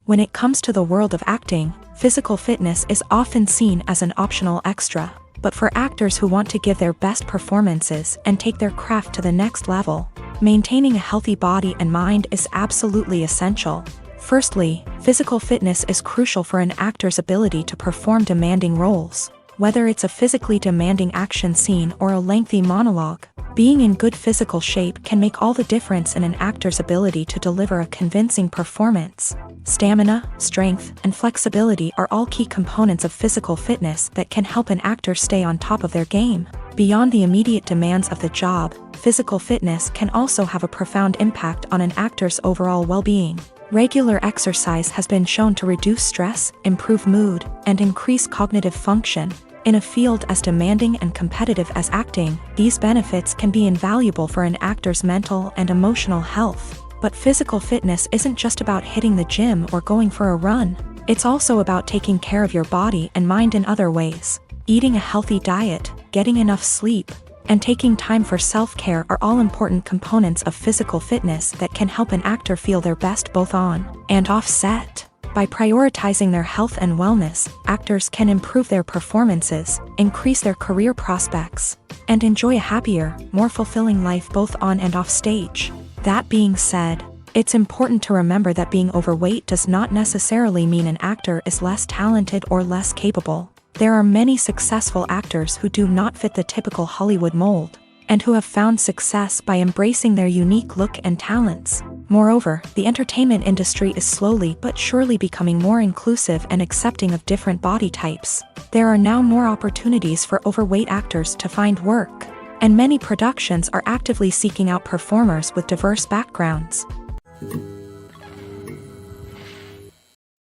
When it comes to the world of acting, physical fitness is often seen as an optional extra. But for actors who want to give their best performances and take their craft to the next level, maintaining a healthy body and mind is absolutely essential. Firstly, physical fitness is crucial for an actor's ability to perform demanding roles. Whether it's a physically demanding action scene or a lengthy monologue, being in good physical shape can make all the difference in an actor's ability to deliver a convincing performance. Stamina, strength, and flexibility are all key components of physical fitness that can help an actor stay on top of their game. Beyond the immediate demands of the job, physical fitness can also have a profound impact on an actor's overall well-being. Regular exercise has been shown to reduce stress, improve mood, and increase cognitive function. In a field as demanding and competitive as acting, these benefits can be invaluable for an actor's mental and emotional health. But physical fitness isn't just about hitting the gym or going for a run. It's also about taking care of your body and mind in other ways. Eating a healthy diet, getting enough sleep, and taking time for self-care are all important components of physical fitness that can help an actor feel their best both on and off set. By prioritizing their health and wellness, actors can improve their performances, increase their career prospects, and enjoy a happier, more fulfilling life both on and off stage. That being said, it's important to remember that being overweight does not necessarily mean an actor is less talented or less capable. There are many successful actors who do not fit the typical Hollywood mold, and who have found success by embracing their unique look and talents. Moreover, the entertainment industry is slowly but surely becoming more inclusive and accepting of different body types. There are now more opportunities for overweight actors to find work, and many productions are actively seeking out performers with diverse backgrounds.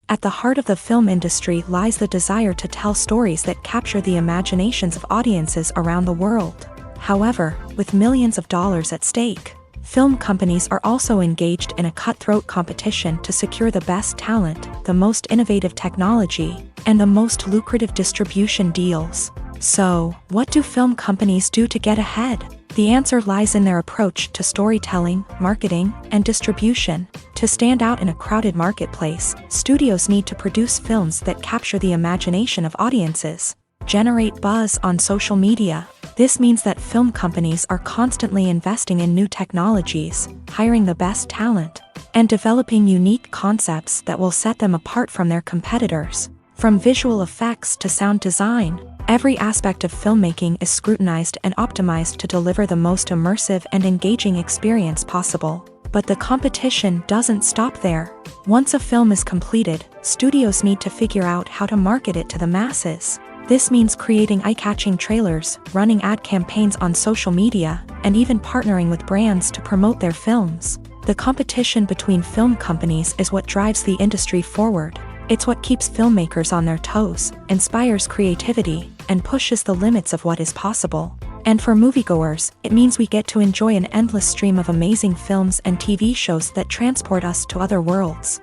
At the heart of the film industry lies the desire to tell stories that capture the imaginations of audiences around the world. However, with millions of dollars at stake, film companies are also engaged in a cutthroat competition to secure the best talent, the most innovative technology, and the most lucrative distribution deals. So, what do film companies do to get ahead? The answer lies in their approach to storytelling, marketing, and distribution. To stand out in a crowded marketplace, studios need to produce films that capture the imagination of audiences, generate buzz on social media. This means that film companies are constantly investing in new technologies, hiring the best talent, and developing unique concepts that will set them apart from their competitors. From visual effects to sound design, every aspect of filmmaking is scrutinized and optimized to deliver the most immersive and engaging experience possible. But the competition doesn't stop there. Once a film is completed, studios need to figure out how to market it to the masses. This means creating eye-catching trailers, running ad campaigns on social media, and even partnering with brands to promote their films. The competition between film companies is what drives the industry forward. It's what keeps filmmakers on their toes, inspires creativity, and pushes the limits of what is possible. And for moviegoers, it means we get to enjoy an endless stream of amazing films and TV shows that transport us to other worlds.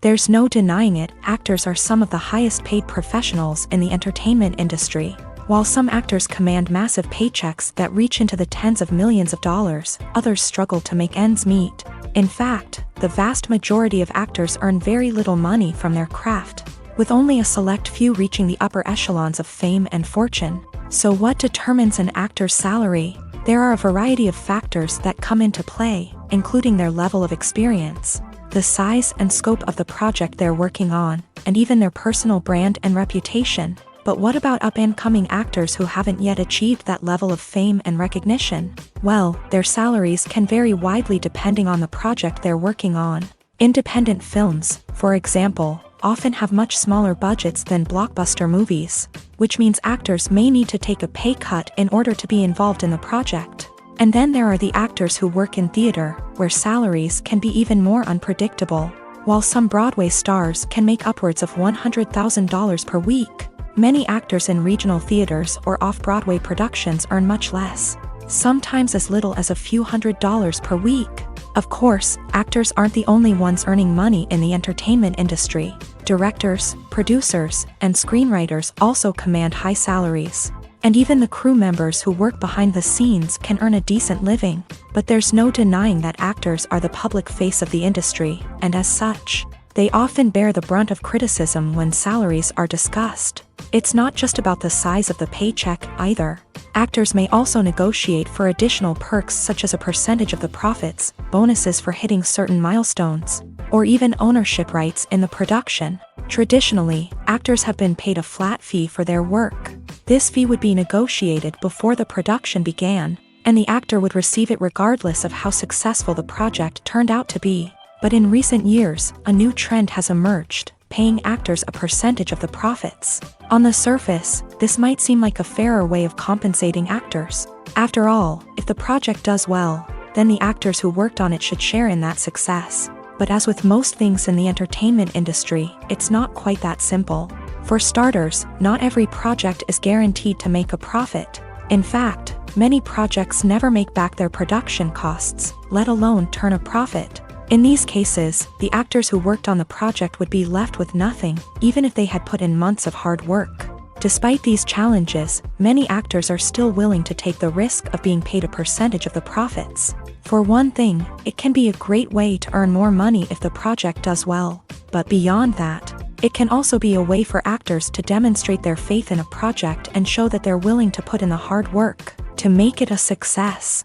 There's no denying it, actors are some of the highest paid professionals in the entertainment industry. While some actors command massive paychecks that reach into the tens of millions of dollars, others struggle to make ends meet. In fact, the vast majority of actors earn very little money from their craft, with only a select few reaching the upper echelons of fame and fortune. So what determines an actor's salary? There are a variety of factors that come into play, including their level of experience, the size and scope of the project they're working on, and even their personal brand and reputation. But what about up-and-coming actors who haven't yet achieved that level of fame and recognition? Well, their salaries can vary widely depending on the project they're working on. Independent films, for example, often have much smaller budgets than blockbuster movies, which means actors may need to take a pay cut in order to be involved in the project. And then there are the actors who work in theater, where salaries can be even more unpredictable. While some Broadway stars can make upwards of $100,000 per week, many actors in regional theaters or off-Broadway productions earn much less, sometimes as little as a few $100s per week. Of course, actors aren't the only ones earning money in the entertainment industry. Directors, producers, and screenwriters also command high salaries. And even the crew members who work behind the scenes can earn a decent living. But there's no denying that actors are the public face of the industry, and as such, they often bear the brunt of criticism when salaries are discussed. It's not just about the size of the paycheck, either. Actors may also negotiate for additional perks such as a percentage of the profits, bonuses for hitting certain milestones, or even ownership rights in the production. Traditionally, actors have been paid a flat fee for their work. This fee would be negotiated before the production began, and the actor would receive it regardless of how successful the project turned out to be. But in recent years, a new trend has emerged, paying actors a percentage of the profits. On the surface, this might seem like a fairer way of compensating actors. After all, if the project does well, then the actors who worked on it should share in that success. But as with most things in the entertainment industry, it's not quite that simple. For starters, not every project is guaranteed to make a profit. In fact, many projects never make back their production costs, let alone turn a profit. In these cases, the actors who worked on the project would be left with nothing, even if they had put in months of hard work. Despite these challenges, many actors are still willing to take the risk of being paid a percentage of the profits. For one thing, it can be a great way to earn more money if the project does well. But beyond that, it can also be a way for actors to demonstrate their faith in a project and show that they're willing to put in the hard work to make it a success.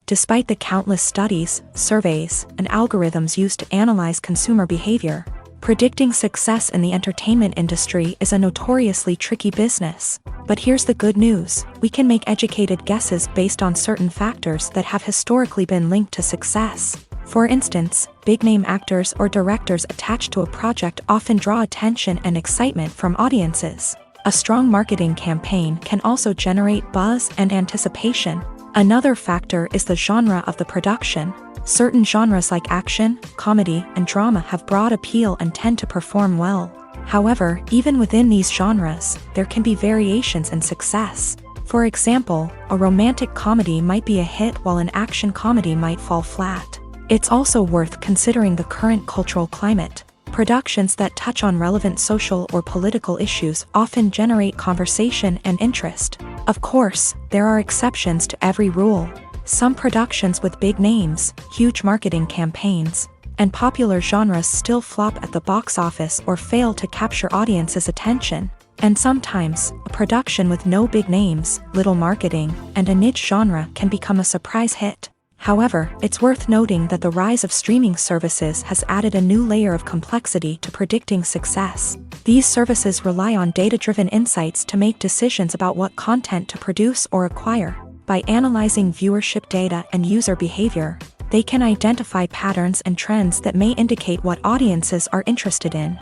Despite the countless studies, surveys, and algorithms used to analyze consumer behavior, predicting success in the entertainment industry is a notoriously tricky business. But here's the good news: we can make educated guesses based on certain factors that have historically been linked to success. For instance, big-name actors or directors attached to a project often draw attention and excitement from audiences. A strong marketing campaign can also generate buzz and anticipation. Another factor is the genre of the production. Certain genres like action, comedy, and drama have broad appeal and tend to perform well. However, even within these genres, there can be variations in success. For example, a romantic comedy might be a hit while an action comedy might fall flat. It's also worth considering the current cultural climate. Productions that touch on relevant social or political issues often generate conversation and interest. Of course, there are exceptions to every rule. Some productions with big names, huge marketing campaigns, and popular genres still flop at the box office or fail to capture audiences' attention. And sometimes, a production with no big names, little marketing, and a niche genre can become a surprise hit. However, it's worth noting that the rise of streaming services has added a new layer of complexity to predicting success. These services rely on data-driven insights to make decisions about what content to produce or acquire. By analyzing viewership data and user behavior, they can identify patterns and trends that may indicate what audiences are interested in.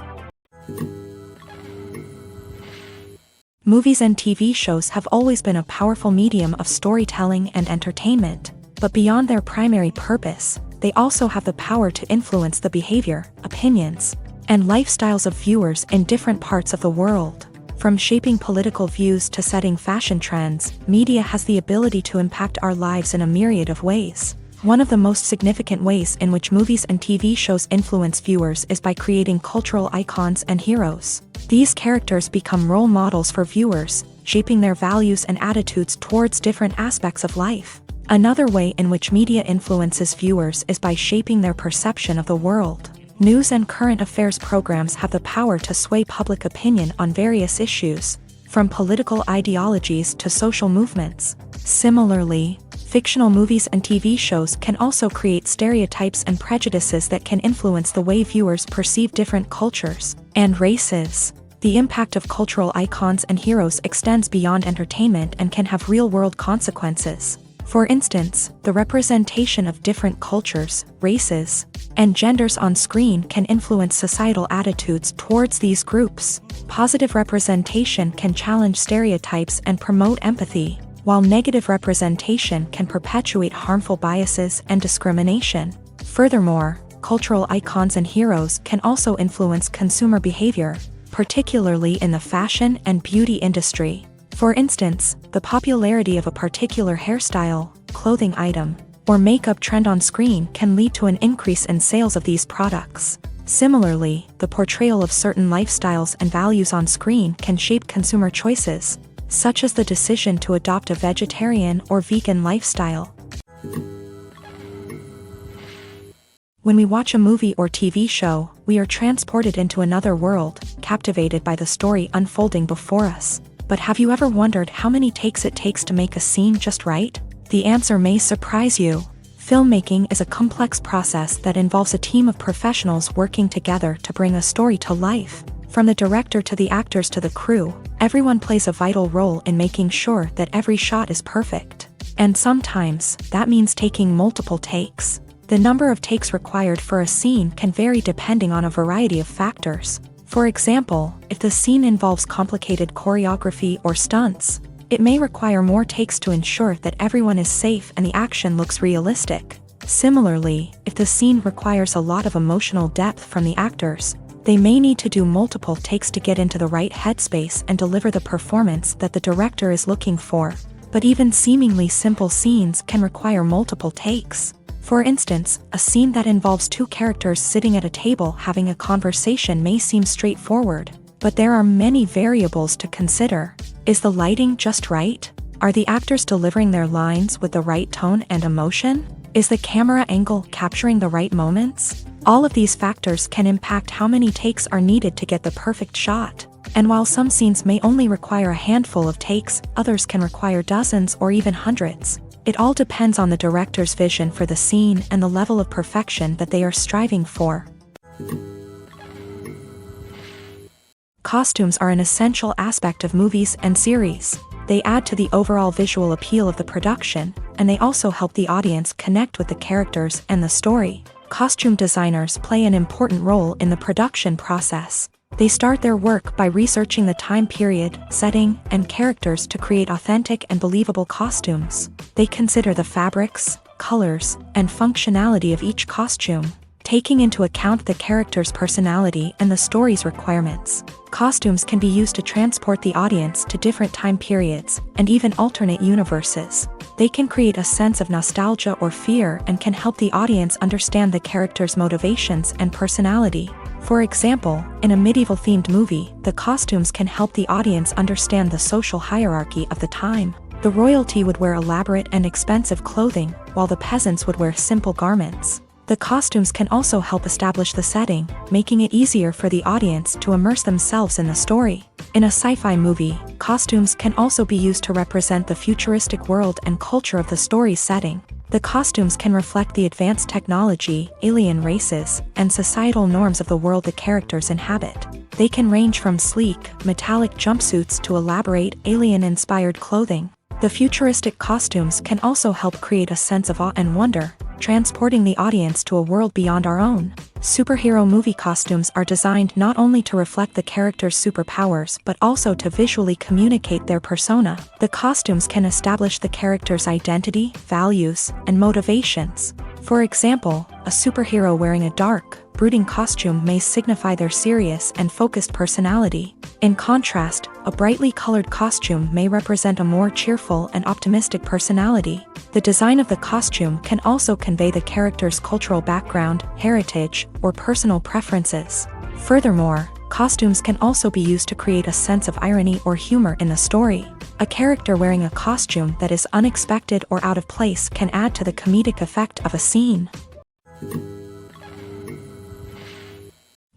Movies and TV shows have always been a powerful medium of storytelling and entertainment. But beyond their primary purpose, they also have the power to influence the behavior, opinions, and lifestyles of viewers in different parts of the world. From shaping political views to setting fashion trends, media has the ability to impact our lives in a myriad of ways. One of the most significant ways in which movies and TV shows influence viewers is by creating cultural icons and heroes. These characters become role models for viewers, shaping their values and attitudes towards different aspects of life. Another way in which media influences viewers is by shaping their perception of the world. News and current affairs programs have the power to sway public opinion on various issues, from political ideologies to social movements. Similarly, Fictional movies and TV shows can also create stereotypes and prejudices that can influence the way viewers perceive different cultures and races. The impact of cultural icons and heroes extends beyond entertainment and can have real-world consequences. For instance, the representation of different cultures, races, and genders on screen can influence societal attitudes towards these groups. Positive representation can challenge stereotypes and promote empathy, while negative representation can perpetuate harmful biases and discrimination. Furthermore, cultural icons and heroes can also influence consumer behavior, particularly in the fashion and beauty industry. For instance, the popularity of a particular hairstyle, clothing item, or makeup trend on screen can lead to an increase in sales of these products. Similarly, the portrayal of certain lifestyles and values on screen can shape consumer choices, such as the decision to adopt a vegetarian or vegan lifestyle. When we watch a movie or TV show, we are transported into another world, captivated by the story unfolding before us. But have you ever wondered how many takes it takes to make a scene just right? The answer may surprise you. Filmmaking is a complex process that involves a team of professionals working together to bring a story to life. From the director to the actors to the crew, everyone plays a vital role in making sure that every shot is perfect. And sometimes, that means taking multiple takes. The number of takes required for a scene can vary depending on a variety of factors. For example, if the scene involves complicated choreography or stunts, it may require more takes to ensure that everyone is safe and the action looks realistic. Similarly, if the scene requires a lot of emotional depth from the actors, they may need to do multiple takes to get into the right headspace and deliver the performance that the director is looking for. But even seemingly simple scenes can require multiple takes. For instance, a scene that involves two characters sitting at a table having a conversation may seem straightforward, but there are many variables to consider. Is the lighting just right? Are the actors delivering their lines with the right tone and emotion? Is the camera angle capturing the right moments? All of these factors can impact how many takes are needed to get the perfect shot. And while some scenes may only require a handful of takes, others can require dozens or even hundreds. It all depends on the director's vision for the scene and the level of perfection that they are striving for. Costumes are an essential aspect of movies and series. They add to the overall visual appeal of the production, and they also help the audience connect with the characters and the story. Costume designers play an important role in the production process. They start their work by researching the time period, setting, and characters to create authentic and believable costumes. They consider the fabrics, colors, and functionality of each costume, taking into account the character's personality and the story's requirements. Costumes can be used to transport the audience to different time periods and even alternate universes. They can create a sense of nostalgia or fear and can help the audience understand the character's motivations and personality. For example, in a medieval-themed movie, the costumes can help the audience understand the social hierarchy of the time. The royalty would wear elaborate and expensive clothing, while the peasants would wear simple garments. The costumes can also help establish the setting, making it easier for the audience to immerse themselves in the story. In a sci-fi movie, costumes can also be used to represent the futuristic world and culture of the story's setting. The costumes can reflect the advanced technology, alien races, and societal norms of the world the characters inhabit. They can range from sleek, metallic jumpsuits to elaborate, alien-inspired clothing. The futuristic costumes can also help create a sense of awe and wonder, transporting the audience to a world beyond our own. Superhero movie costumes are designed not only to reflect the character's superpowers but also to visually communicate their persona. The costumes can establish the character's identity, values, and motivations. For example, a superhero wearing a dark, brooding costume may signify their serious and focused personality. In contrast, a brightly colored costume may represent a more cheerful and optimistic personality. The design of the costume can also convey the character's cultural background, heritage, or personal preferences. Furthermore, costumes can also be used to create a sense of irony or humor in the story. A character wearing a costume that is unexpected or out of place can add to the comedic effect of a scene.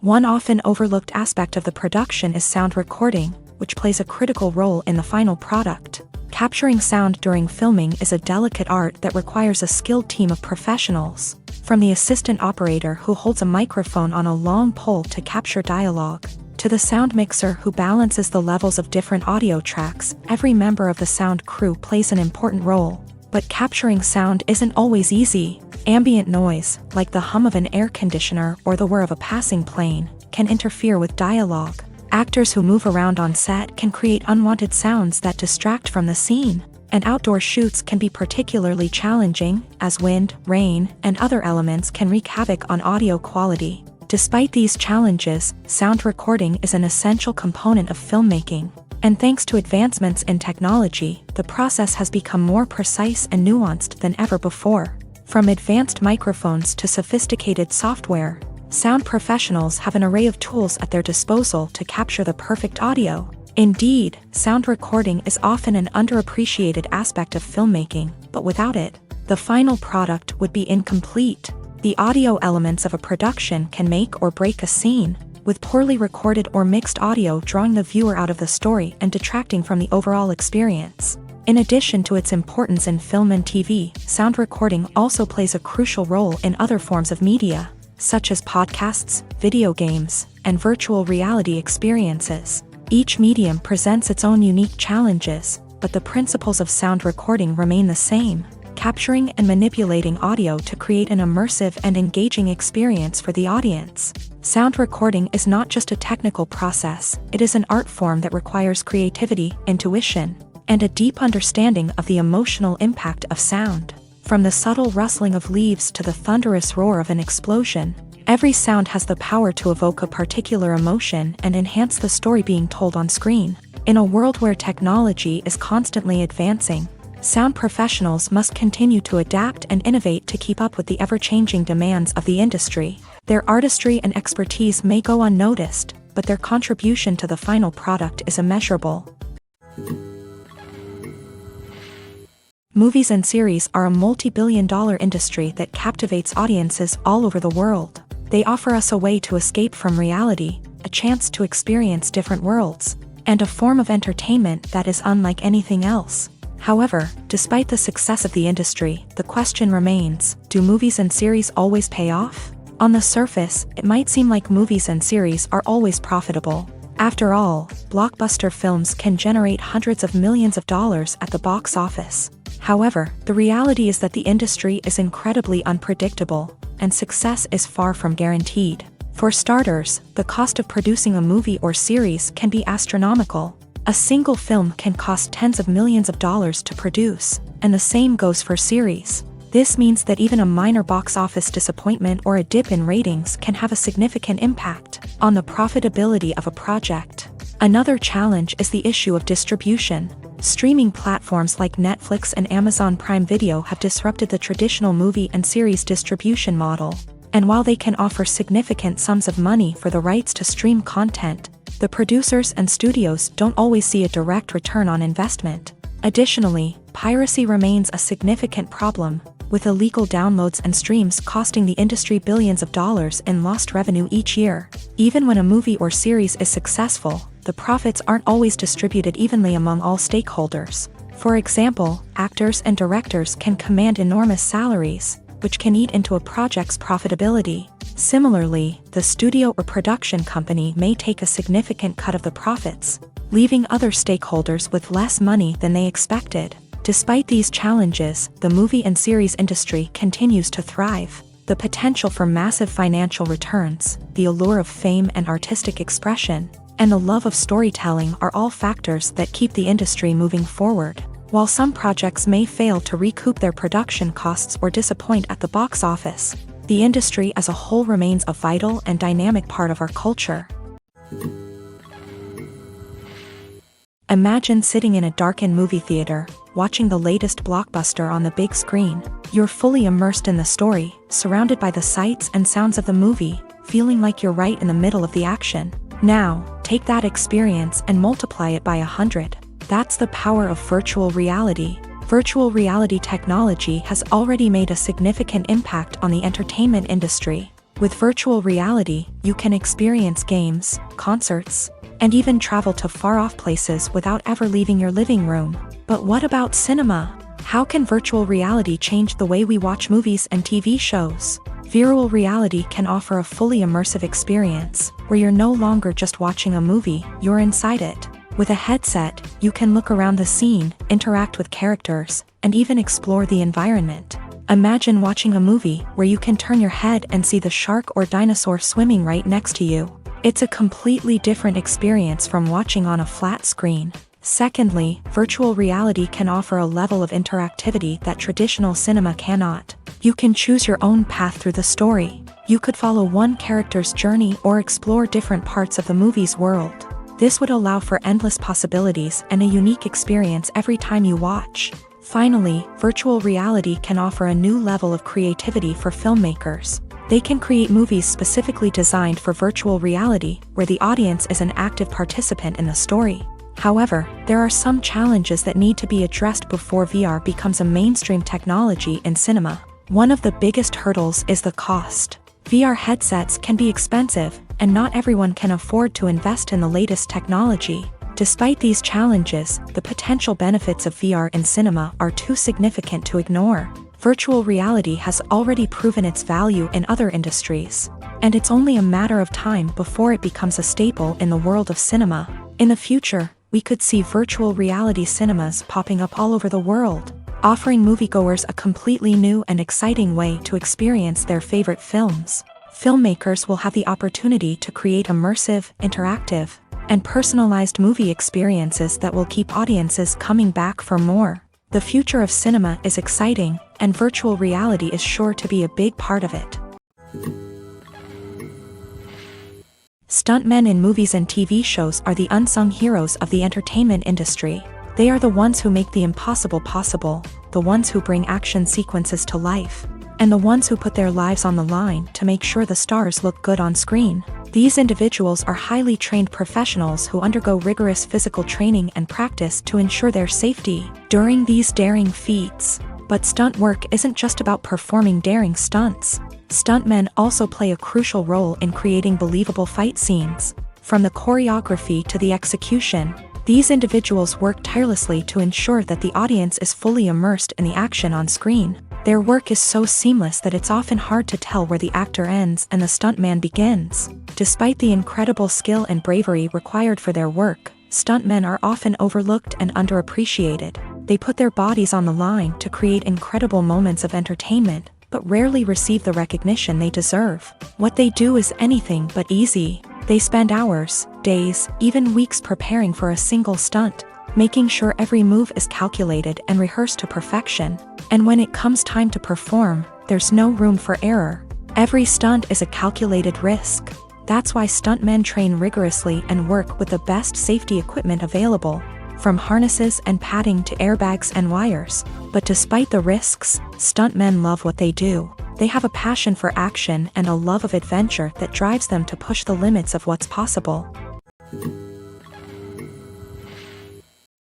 One often overlooked aspect of the production is sound recording, which plays a critical role in the final product. Capturing sound during filming is a delicate art that requires a skilled team of professionals. From the assistant operator who holds a microphone on a long pole to capture dialogue, to the sound mixer who balances the levels of different audio tracks, every member of the sound crew plays an important role. But capturing sound isn't always easy. Ambient noise, like the hum of an air conditioner or the whir of a passing plane, can interfere with dialogue. Actors who move around on set can create unwanted sounds that distract from the scene. And outdoor shoots can be particularly challenging, as wind, rain, and other elements can wreak havoc on audio quality. Despite these challenges, sound recording is an essential component of filmmaking. And thanks to advancements in technology, the process has become more precise and nuanced than ever before. From advanced microphones to sophisticated software, sound professionals have an array of tools at their disposal to capture the perfect audio. Indeed, sound recording is often an underappreciated aspect of filmmaking, but without it, the final product would be incomplete. The audio elements of a production can make or break a scene, with poorly recorded or mixed audio drawing the viewer out of the story and detracting from the overall experience. In addition to its importance in film and TV, sound recording also plays a crucial role in other forms of media, such as podcasts, video games, and virtual reality experiences. Each medium presents its own unique challenges, but the principles of sound recording remain the same, capturing and manipulating audio to create an immersive and engaging experience for the audience. Sound recording is not just a technical process, it is an art form that requires creativity, intuition, and a deep understanding of the emotional impact of sound. From the subtle rustling of leaves to the thunderous roar of an explosion, every sound has the power to evoke a particular emotion and enhance the story being told on screen. In a world where technology is constantly advancing, sound professionals must continue to adapt and innovate to keep up with the ever-changing demands of the industry. Their artistry and expertise may go unnoticed, but their contribution to the final product is immeasurable. Movies and series are a multi-billion-dollar industry that captivates audiences all over the world. They offer us a way to escape from reality, a chance to experience different worlds, and a form of entertainment that is unlike anything else. However, despite the success of the industry, the question remains, do movies and series always pay off? On the surface, it might seem like movies and series are always profitable. After all, blockbuster films can generate hundreds of millions of dollars at the box office. However, the reality is that the industry is incredibly unpredictable, and success is far from guaranteed. For starters, the cost of producing a movie or series can be astronomical. A single film can cost tens of millions of dollars to produce, and the same goes for series. This means that even a minor box office disappointment or a dip in ratings can have a significant impact on the profitability of a project. Another challenge is the issue of distribution. Streaming platforms like Netflix and Amazon Prime Video have disrupted the traditional movie and series distribution model. And while they can offer significant sums of money for the rights to stream content, the producers and studios don't always see a direct return on investment. Additionally, piracy remains a significant problem, with illegal downloads and streams costing the industry billions of dollars in lost revenue each year. Even when a movie or series is successful, the profits aren't always distributed evenly among all stakeholders. For example, actors and directors can command enormous salaries, which can eat into a project's profitability. Similarly, the studio or production company may take a significant cut of the profits, leaving other stakeholders with less money than they expected. Despite these challenges, the movie and series industry continues to thrive. The potential for massive financial returns, the allure of fame and artistic expression, and the love of storytelling are all factors that keep the industry moving forward. While some projects may fail to recoup their production costs or disappoint at the box office, the industry as a whole remains a vital and dynamic part of our culture. Imagine sitting in a darkened movie theater, watching the latest blockbuster on the big screen. You're fully immersed in the story, surrounded by the sights and sounds of the movie, feeling like you're right in the middle of the action. Now, take that experience and multiply it by 100. That's the power of virtual reality. Virtual reality technology has already made a significant impact on the entertainment industry. With virtual reality, you can experience games, concerts, and even travel to far-off places without ever leaving your living room. But what about cinema? How can virtual reality change the way we watch movies and TV shows? Virtual reality can offer a fully immersive experience, where you're no longer just watching a movie, you're inside it. With a headset, you can look around the scene, interact with characters, and even explore the environment. Imagine watching a movie where you can turn your head and see the shark or dinosaur swimming right next to you. It's a completely different experience from watching on a flat screen. Secondly, virtual reality can offer a level of interactivity that traditional cinema cannot. You can choose your own path through the story. You could follow one character's journey or explore different parts of the movie's world. This would allow for endless possibilities and a unique experience every time you watch. Finally, virtual reality can offer a new level of creativity for filmmakers. They can create movies specifically designed for virtual reality, where the audience is an active participant in the story. However, there are some challenges that need to be addressed before VR becomes a mainstream technology in cinema. One of the biggest hurdles is the cost. VR headsets can be expensive, and not everyone can afford to invest in the latest technology. Despite these challenges, the potential benefits of VR in cinema are too significant to ignore. Virtual reality has already proven its value in other industries, and it's only a matter of time before it becomes a staple in the world of cinema. In the future, we could see virtual reality cinemas popping up all over the world, offering moviegoers a completely new and exciting way to experience their favorite films. Filmmakers will have the opportunity to create immersive, interactive, and personalized movie experiences that will keep audiences coming back for more. The future of cinema is exciting, and virtual reality is sure to be a big part of it. Stuntmen in movies and TV shows are the unsung heroes of the entertainment industry. They are the ones who make the impossible possible, the ones who bring action sequences to life, and the ones who put their lives on the line to make sure the stars look good on screen. These individuals are highly trained professionals who undergo rigorous physical training and practice to ensure their safety during these daring feats. But stunt work isn't just about performing daring stunts. Stuntmen also play a crucial role in creating believable fight scenes. From the choreography to the execution, these individuals work tirelessly to ensure that the audience is fully immersed in the action on screen. Their work is so seamless that it's often hard to tell where the actor ends and the stuntman begins. Despite the incredible skill and bravery required for their work, stuntmen are often overlooked and underappreciated. They put their bodies on the line to create incredible moments of entertainment, but rarely receive the recognition they deserve. What they do is anything but easy. They spend hours, days, even weeks preparing for a single stunt, making sure every move is calculated and rehearsed to perfection. And when it comes time to perform, there's no room for error. Every stunt is a calculated risk. That's why stuntmen train rigorously and work with the best safety equipment available, from harnesses and padding to airbags and wires. But despite the risks, stuntmen love what they do. They have a passion for action and a love of adventure that drives them to push the limits of what's possible.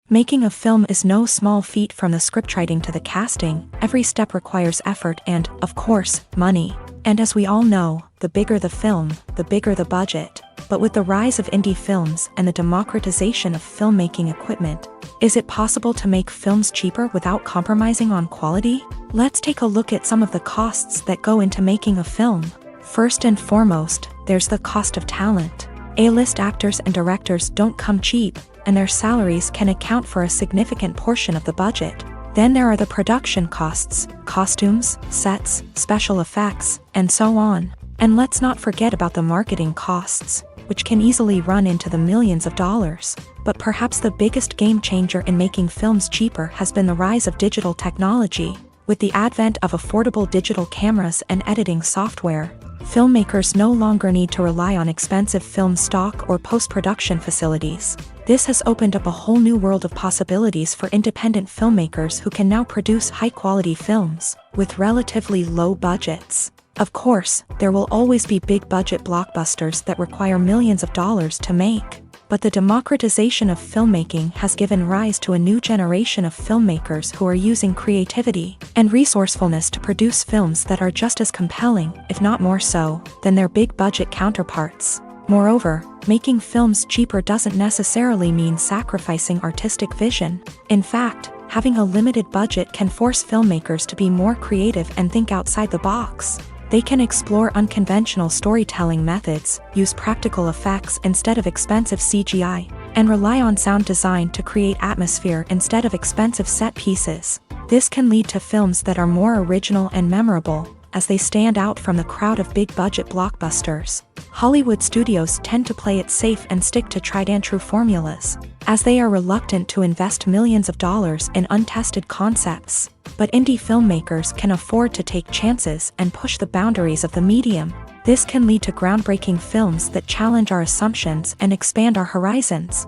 Making a film is no small feat. From the scriptwriting to the casting, every step requires effort and, of course, money. And as we all know, the bigger the film, the bigger the budget. But with the rise of indie films and the democratization of filmmaking equipment, is it possible to make films cheaper without compromising on quality? Let's take a look at some of the costs that go into making a film. First and foremost, there's the cost of talent. A-list actors and directors don't come cheap, and their salaries can account for a significant portion of the budget. Then there are the production costs, costumes, sets, special effects, and so on. And let's not forget about the marketing costs, which can easily run into the millions of dollars. But perhaps the biggest game changer in making films cheaper has been the rise of digital technology. With the advent of affordable digital cameras and editing software, filmmakers no longer need to rely on expensive film stock or post-production facilities. This has opened up a whole new world of possibilities for independent filmmakers who can now produce high-quality films with relatively low budgets. Of course, there will always be big-budget blockbusters that require millions of dollars to make. But the democratization of filmmaking has given rise to a new generation of filmmakers who are using creativity and resourcefulness to produce films that are just as compelling, if not more so, than their big-budget counterparts. Moreover, making films cheaper doesn't necessarily mean sacrificing artistic vision. In fact, having a limited budget can force filmmakers to be more creative and think outside the box. They can explore unconventional storytelling methods, use practical effects instead of expensive CGI, and rely on sound design to create atmosphere instead of expensive set pieces. This can lead to films that are more original and memorable, as they stand out from the crowd of big-budget blockbusters. Hollywood studios tend to play it safe and stick to tried-and-true formulas, as they are reluctant to invest millions of dollars in untested concepts. But indie filmmakers can afford to take chances and push the boundaries of the medium. This can lead to groundbreaking films that challenge our assumptions and expand our horizons.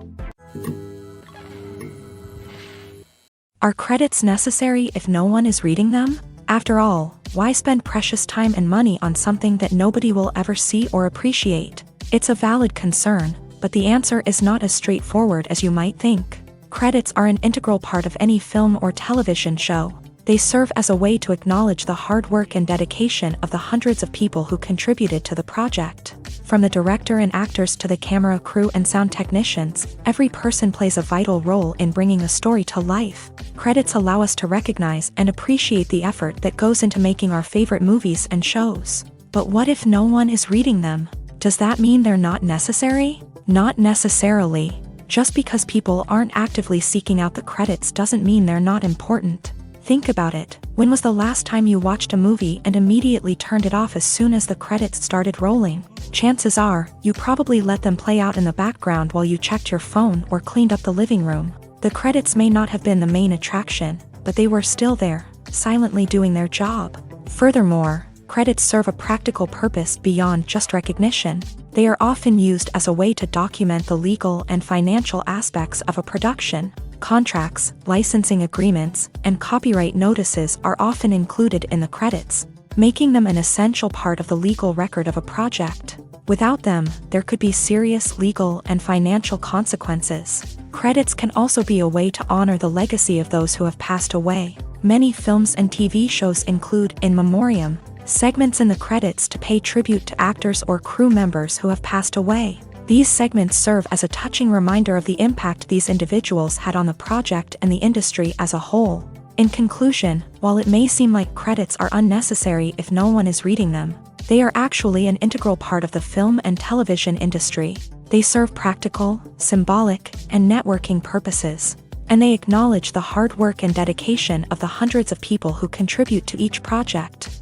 Are credits necessary if no one is reading them? After all, why spend precious time and money on something that nobody will ever see or appreciate? It's a valid concern, but the answer is not as straightforward as you might think. Credits are an integral part of any film or television show. They serve as a way to acknowledge the hard work and dedication of the hundreds of people who contributed to the project. From the director and actors to the camera crew and sound technicians, every person plays a vital role in bringing a story to life. Credits allow us to recognize and appreciate the effort that goes into making our favorite movies and shows. But what if no one is reading them? Does that mean they're not necessary? Not necessarily. Just because people aren't actively seeking out the credits doesn't mean they're not important. Think about it. When was the last time you watched a movie and immediately turned it off as soon as the credits started rolling? Chances are, you probably let them play out in the background while you checked your phone or cleaned up the living room. The credits may not have been the main attraction, but they were still there, silently doing their job. Furthermore, credits serve a practical purpose beyond just recognition. They are often used as a way to document the legal and financial aspects of a production. Contracts, licensing agreements, and copyright notices are often included in the credits, making them an essential part of the legal record of a project. Without them, there could be serious legal and financial consequences. Credits can also be a way to honor the legacy of those who have passed away. Many films and TV shows include in memoriam segments in the credits to pay tribute to actors or crew members who have passed away. These segments serve as a touching reminder of the impact these individuals had on the project and the industry as a whole. In conclusion, while it may seem like credits are unnecessary if no one is reading them, they are actually an integral part of the film and television industry. They serve practical, symbolic, and networking purposes, and they acknowledge the hard work and dedication of the hundreds of people who contribute to each project.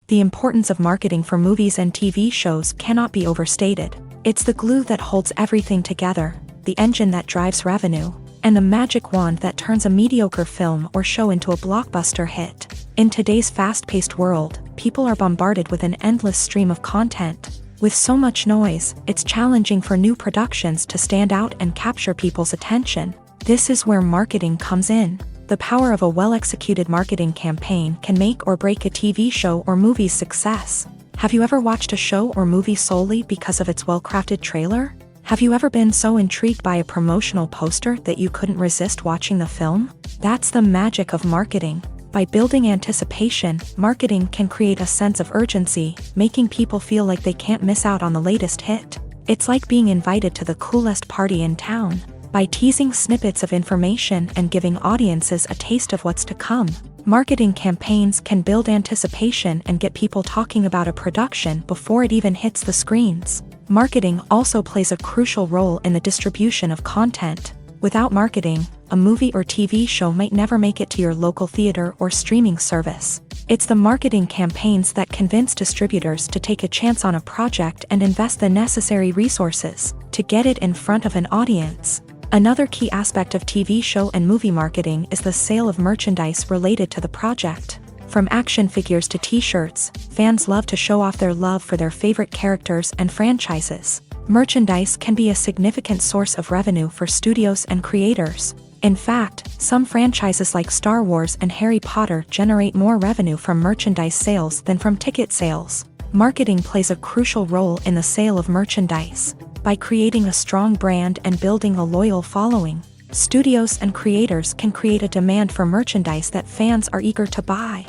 The importance of marketing for movies and TV shows cannot be overstated. It's the glue that holds everything together, the engine that drives revenue, and the magic wand that turns a mediocre film or show into a blockbuster hit. In today's fast-paced world, people are bombarded with an endless stream of content. With so much noise, it's challenging for new productions to stand out and capture people's attention. This is where marketing comes in. The power of a well-executed marketing campaign can make or break a TV show or movie's success. Have you ever watched a show or movie solely because of its well-crafted trailer? Have you ever been so intrigued by a promotional poster that you couldn't resist watching the film? That's the magic of marketing. By building anticipation, marketing can create a sense of urgency, making people feel like they can't miss out on the latest hit. It's like being invited to the coolest party in town. By teasing snippets of information and giving audiences a taste of what's to come, marketing campaigns can build anticipation and get people talking about a production before it even hits the screens. Marketing also plays a crucial role in the distribution of content. Without marketing, a movie or TV show might never make it to your local theater or streaming service. It's the marketing campaigns that convince distributors to take a chance on a project and invest the necessary resources to get it in front of an audience. Another key aspect of TV show and movie marketing is the sale of merchandise related to the project. From action figures to t-shirts, fans love to show off their love for their favorite characters and franchises. Merchandise can be a significant source of revenue for studios and creators. In fact, some franchises like Star Wars and Harry Potter generate more revenue from merchandise sales than from ticket sales. Marketing plays a crucial role in the sale of merchandise. By creating a strong brand and building a loyal following, studios and creators can create a demand for merchandise that fans are eager to buy.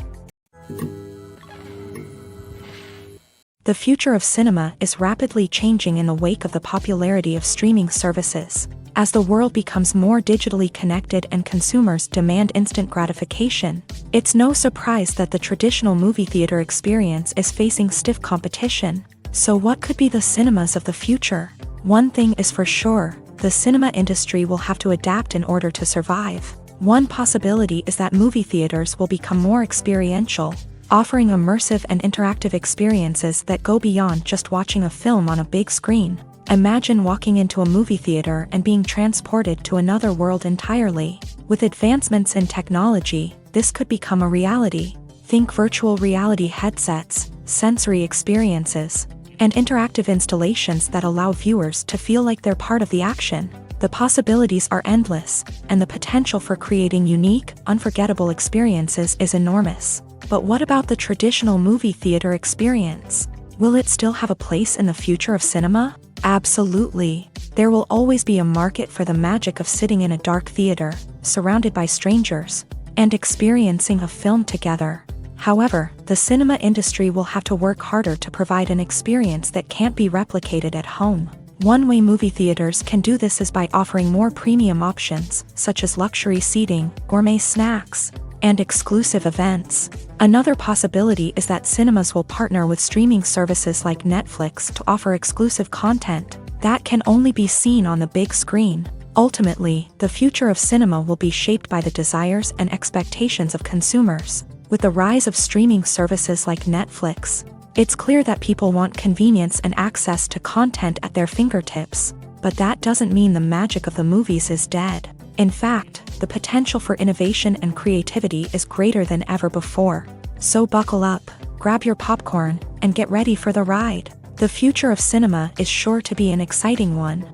The future of cinema is rapidly changing in the wake of the popularity of streaming services. As the world becomes more digitally connected and consumers demand instant gratification, it's no surprise that the traditional movie theater experience is facing stiff competition. So what could be the cinemas of the future? One thing is for sure, the cinema industry will have to adapt in order to survive. One possibility is that movie theaters will become more experiential, offering immersive and interactive experiences that go beyond just watching a film on a big screen. Imagine walking into a movie theater and being transported to another world entirely. With advancements in technology, this could become a reality. Think virtual reality headsets, sensory experiences, and interactive installations that allow viewers to feel like they're part of the action. The possibilities are endless, and the potential for creating unique, unforgettable experiences is enormous. But what about the traditional movie theater experience? Will it still have a place in the future of cinema? Absolutely. There will always be a market for the magic of sitting in a dark theater, surrounded by strangers, and experiencing a film together. However, the cinema industry will have to work harder to provide an experience that can't be replicated at home. One way movie theaters can do this is by offering more premium options, such as luxury seating, gourmet snacks, and exclusive events. Another possibility is that cinemas will partner with streaming services like Netflix to offer exclusive content that can only be seen on the big screen. Ultimately, the future of cinema will be shaped by the desires and expectations of consumers. With the rise of streaming services like Netflix, it's clear that people want convenience and access to content at their fingertips. But that doesn't mean the magic of the movies is dead. In fact, the potential for innovation and creativity is greater than ever before. So buckle up, grab your popcorn, and get ready for the ride. The future of cinema is sure to be an exciting one.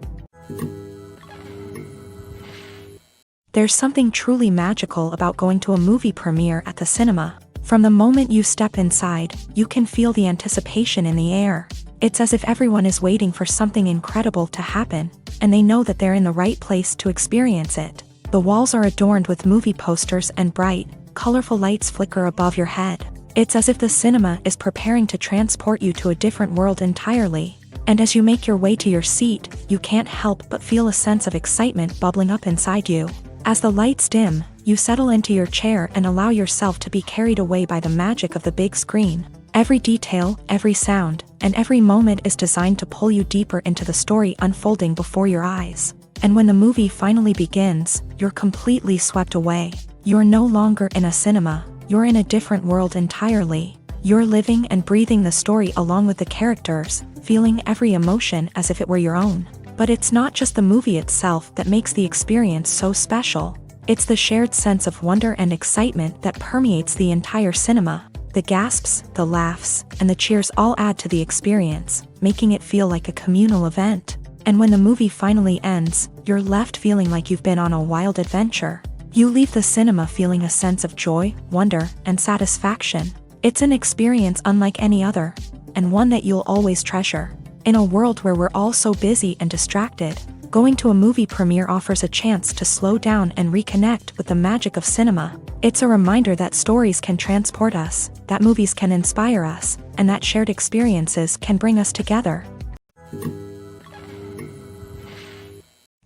There's something truly magical about going to a movie premiere at the cinema. From the moment you step inside, you can feel the anticipation in the air. It's as if everyone is waiting for something incredible to happen, and they know that they're in the right place to experience it. The walls are adorned with movie posters and bright, colorful lights flicker above your head. It's as if the cinema is preparing to transport you to a different world entirely. And as you make your way to your seat, you can't help but feel a sense of excitement bubbling up inside you. As the lights dim, you settle into your chair and allow yourself to be carried away by the magic of the big screen. Every detail, every sound, and every moment is designed to pull you deeper into the story unfolding before your eyes. And when the movie finally begins, you're completely swept away. You're no longer in a cinema, you're in a different world entirely. You're living and breathing the story along with the characters, feeling every emotion as if it were your own. But it's not just the movie itself that makes the experience so special. It's the shared sense of wonder and excitement that permeates the entire cinema. The gasps, the laughs, and the cheers all add to the experience, making it feel like a communal event. And when the movie finally ends, you're left feeling like you've been on a wild adventure. You leave the cinema feeling a sense of joy, wonder, and satisfaction. It's an experience unlike any other, and one that you'll always treasure. In a world where we're all so busy and distracted, going to a movie premiere offers a chance to slow down and reconnect with the magic of cinema. It's a reminder that stories can transport us, that movies can inspire us, and that shared experiences can bring us together.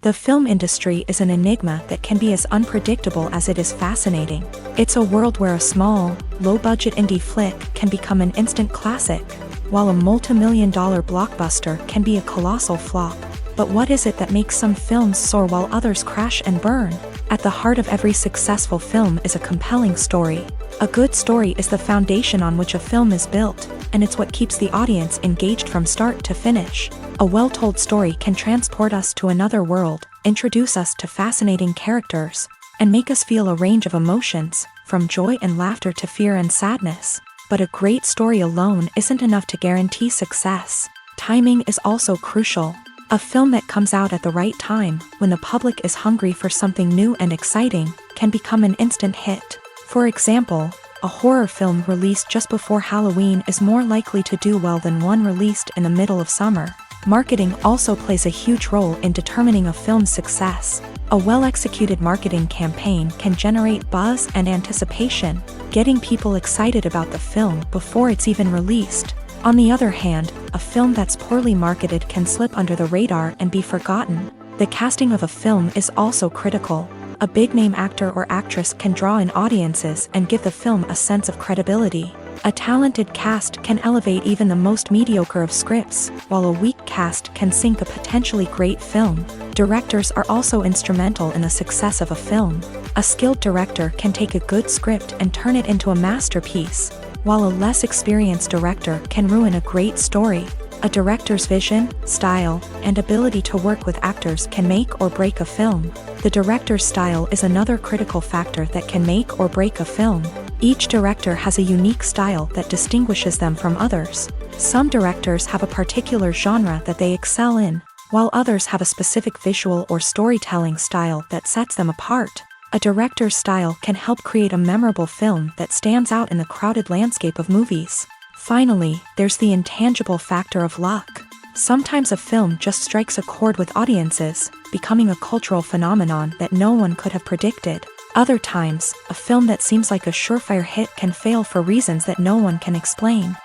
The film industry is an enigma that can be as unpredictable as it is fascinating. It's a world where a small, low-budget indie flick can become an instant classic, while a multi-million-dollar blockbuster can be a colossal flop. But what is it that makes some films soar while others crash and burn? At the heart of every successful film is a compelling story. A good story is the foundation on which a film is built, and it's what keeps the audience engaged from start to finish. A well-told story can transport us to another world, introduce us to fascinating characters, and make us feel a range of emotions, from joy and laughter to fear and sadness. But a great story alone isn't enough to guarantee success. Timing is also crucial. A film that comes out at the right time, when the public is hungry for something new and exciting, can become an instant hit. For example, a horror film released just before Halloween is more likely to do well than one released in the middle of summer. Marketing also plays a huge role in determining a film's success. A well-executed marketing campaign can generate buzz and anticipation, getting people excited about the film before it's even released. On the other hand, a film that's poorly marketed can slip under the radar and be forgotten. The casting of a film is also critical. A big-name actor or actress can draw in audiences and give the film a sense of credibility. A talented cast can elevate even the most mediocre of scripts, while a weak cast can sink a potentially great film. Directors are also instrumental in the success of a film. A skilled director can take a good script and turn it into a masterpiece, while a less experienced director can ruin a great story. A director's vision, style, and ability to work with actors can make or break a film. The director's style is another critical factor that can make or break a film. Each director has a unique style that distinguishes them from others. Some directors have a particular genre that they excel in, while others have a specific visual or storytelling style that sets them apart. A director's style can help create a memorable film that stands out in the crowded landscape of movies. Finally, there's the intangible factor of luck. Sometimes a film just strikes a chord with audiences, becoming a cultural phenomenon that no one could have predicted. Other times, a film that seems like a surefire hit can fail for reasons that no one can explain.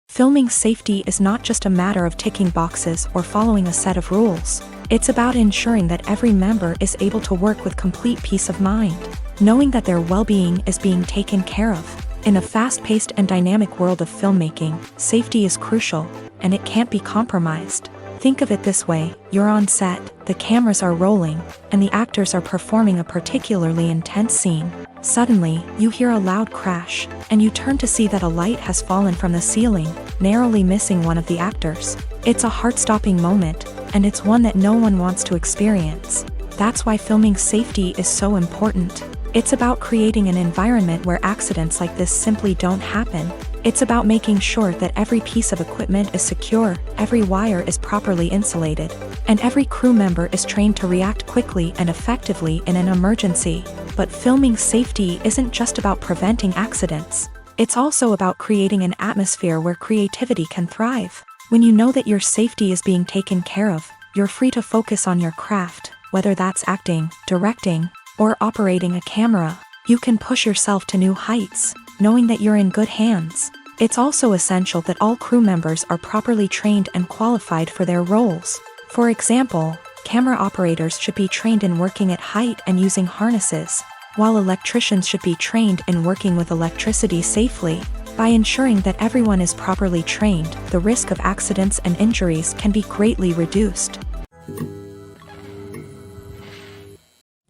Filming safety is not just a matter of ticking boxes or following a set of rules. It's about ensuring that every member is able to work with complete peace of mind, knowing that their well-being is being taken care of. In a fast-paced and dynamic world of filmmaking, safety is crucial, and it can't be compromised. Think of it this way: you're on set, the cameras are rolling, and the actors are performing a particularly intense scene. Suddenly, you hear a loud crash, and you turn to see that a light has fallen from the ceiling, narrowly missing one of the actors. It's a heart-stopping moment, and it's one that no one wants to experience. That's why filming safety is so important. It's about creating an environment where accidents like this simply don't happen. It's about making sure that every piece of equipment is secure, every wire is properly insulated, and every crew member is trained to react quickly and effectively in an emergency. But filming safety isn't just about preventing accidents. It's also about creating an atmosphere where creativity can thrive. When you know that your safety is being taken care of, you're free to focus on your craft, whether that's acting, directing, or operating a camera. You can push yourself to new heights, knowing that you're in good hands. It's also essential that all crew members are properly trained and qualified for their roles. For example, camera operators should be trained in working at height and using harnesses, while electricians should be trained in working with electricity safely. By ensuring that everyone is properly trained, the risk of accidents and injuries can be greatly reduced.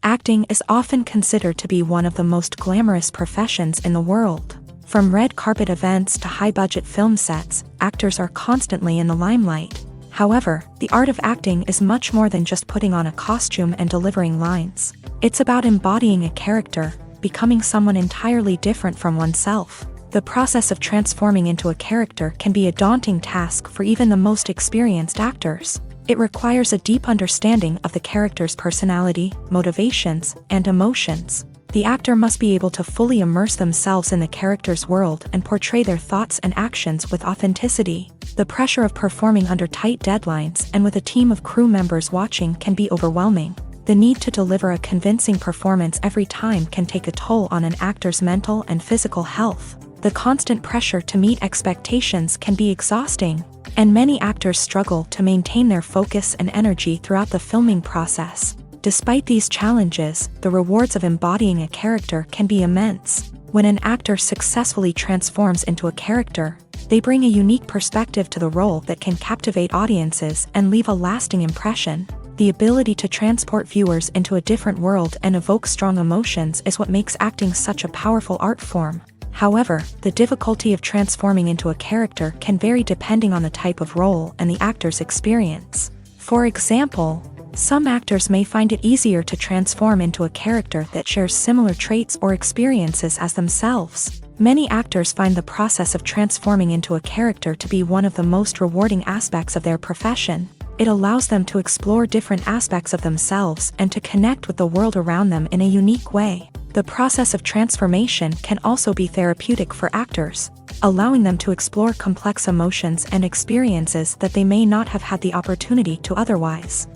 Acting is often considered to be one of the most glamorous professions in the world. From red carpet events to high-budget film sets, actors are constantly in the limelight. However, the art of acting is much more than just putting on a costume and delivering lines. It's about embodying a character, becoming someone entirely different from oneself. The process of transforming into a character can be a daunting task for even the most experienced actors. It requires a deep understanding of the character's personality, motivations, and emotions. The actor must be able to fully immerse themselves in the character's world and portray their thoughts and actions with authenticity. The pressure of performing under tight deadlines and with a team of crew members watching can be overwhelming. The need to deliver a convincing performance every time can take a toll on an actor's mental and physical health. The constant pressure to meet expectations can be exhausting, and many actors struggle to maintain their focus and energy throughout the filming process. Despite these challenges, the rewards of embodying a character can be immense. When an actor successfully transforms into a character, they bring a unique perspective to the role that can captivate audiences and leave a lasting impression. The ability to transport viewers into a different world and evoke strong emotions is what makes acting such a powerful art form. However, the difficulty of transforming into a character can vary depending on the type of role and the actor's experience. For example, some actors may find it easier to transform into a character that shares similar traits or experiences as themselves. Many actors find the process of transforming into a character to be one of the most rewarding aspects of their profession. It allows them to explore different aspects of themselves and to connect with the world around them in a unique way. The process of transformation can also be therapeutic for actors, allowing them to explore complex emotions and experiences that they may not have had the opportunity to otherwise.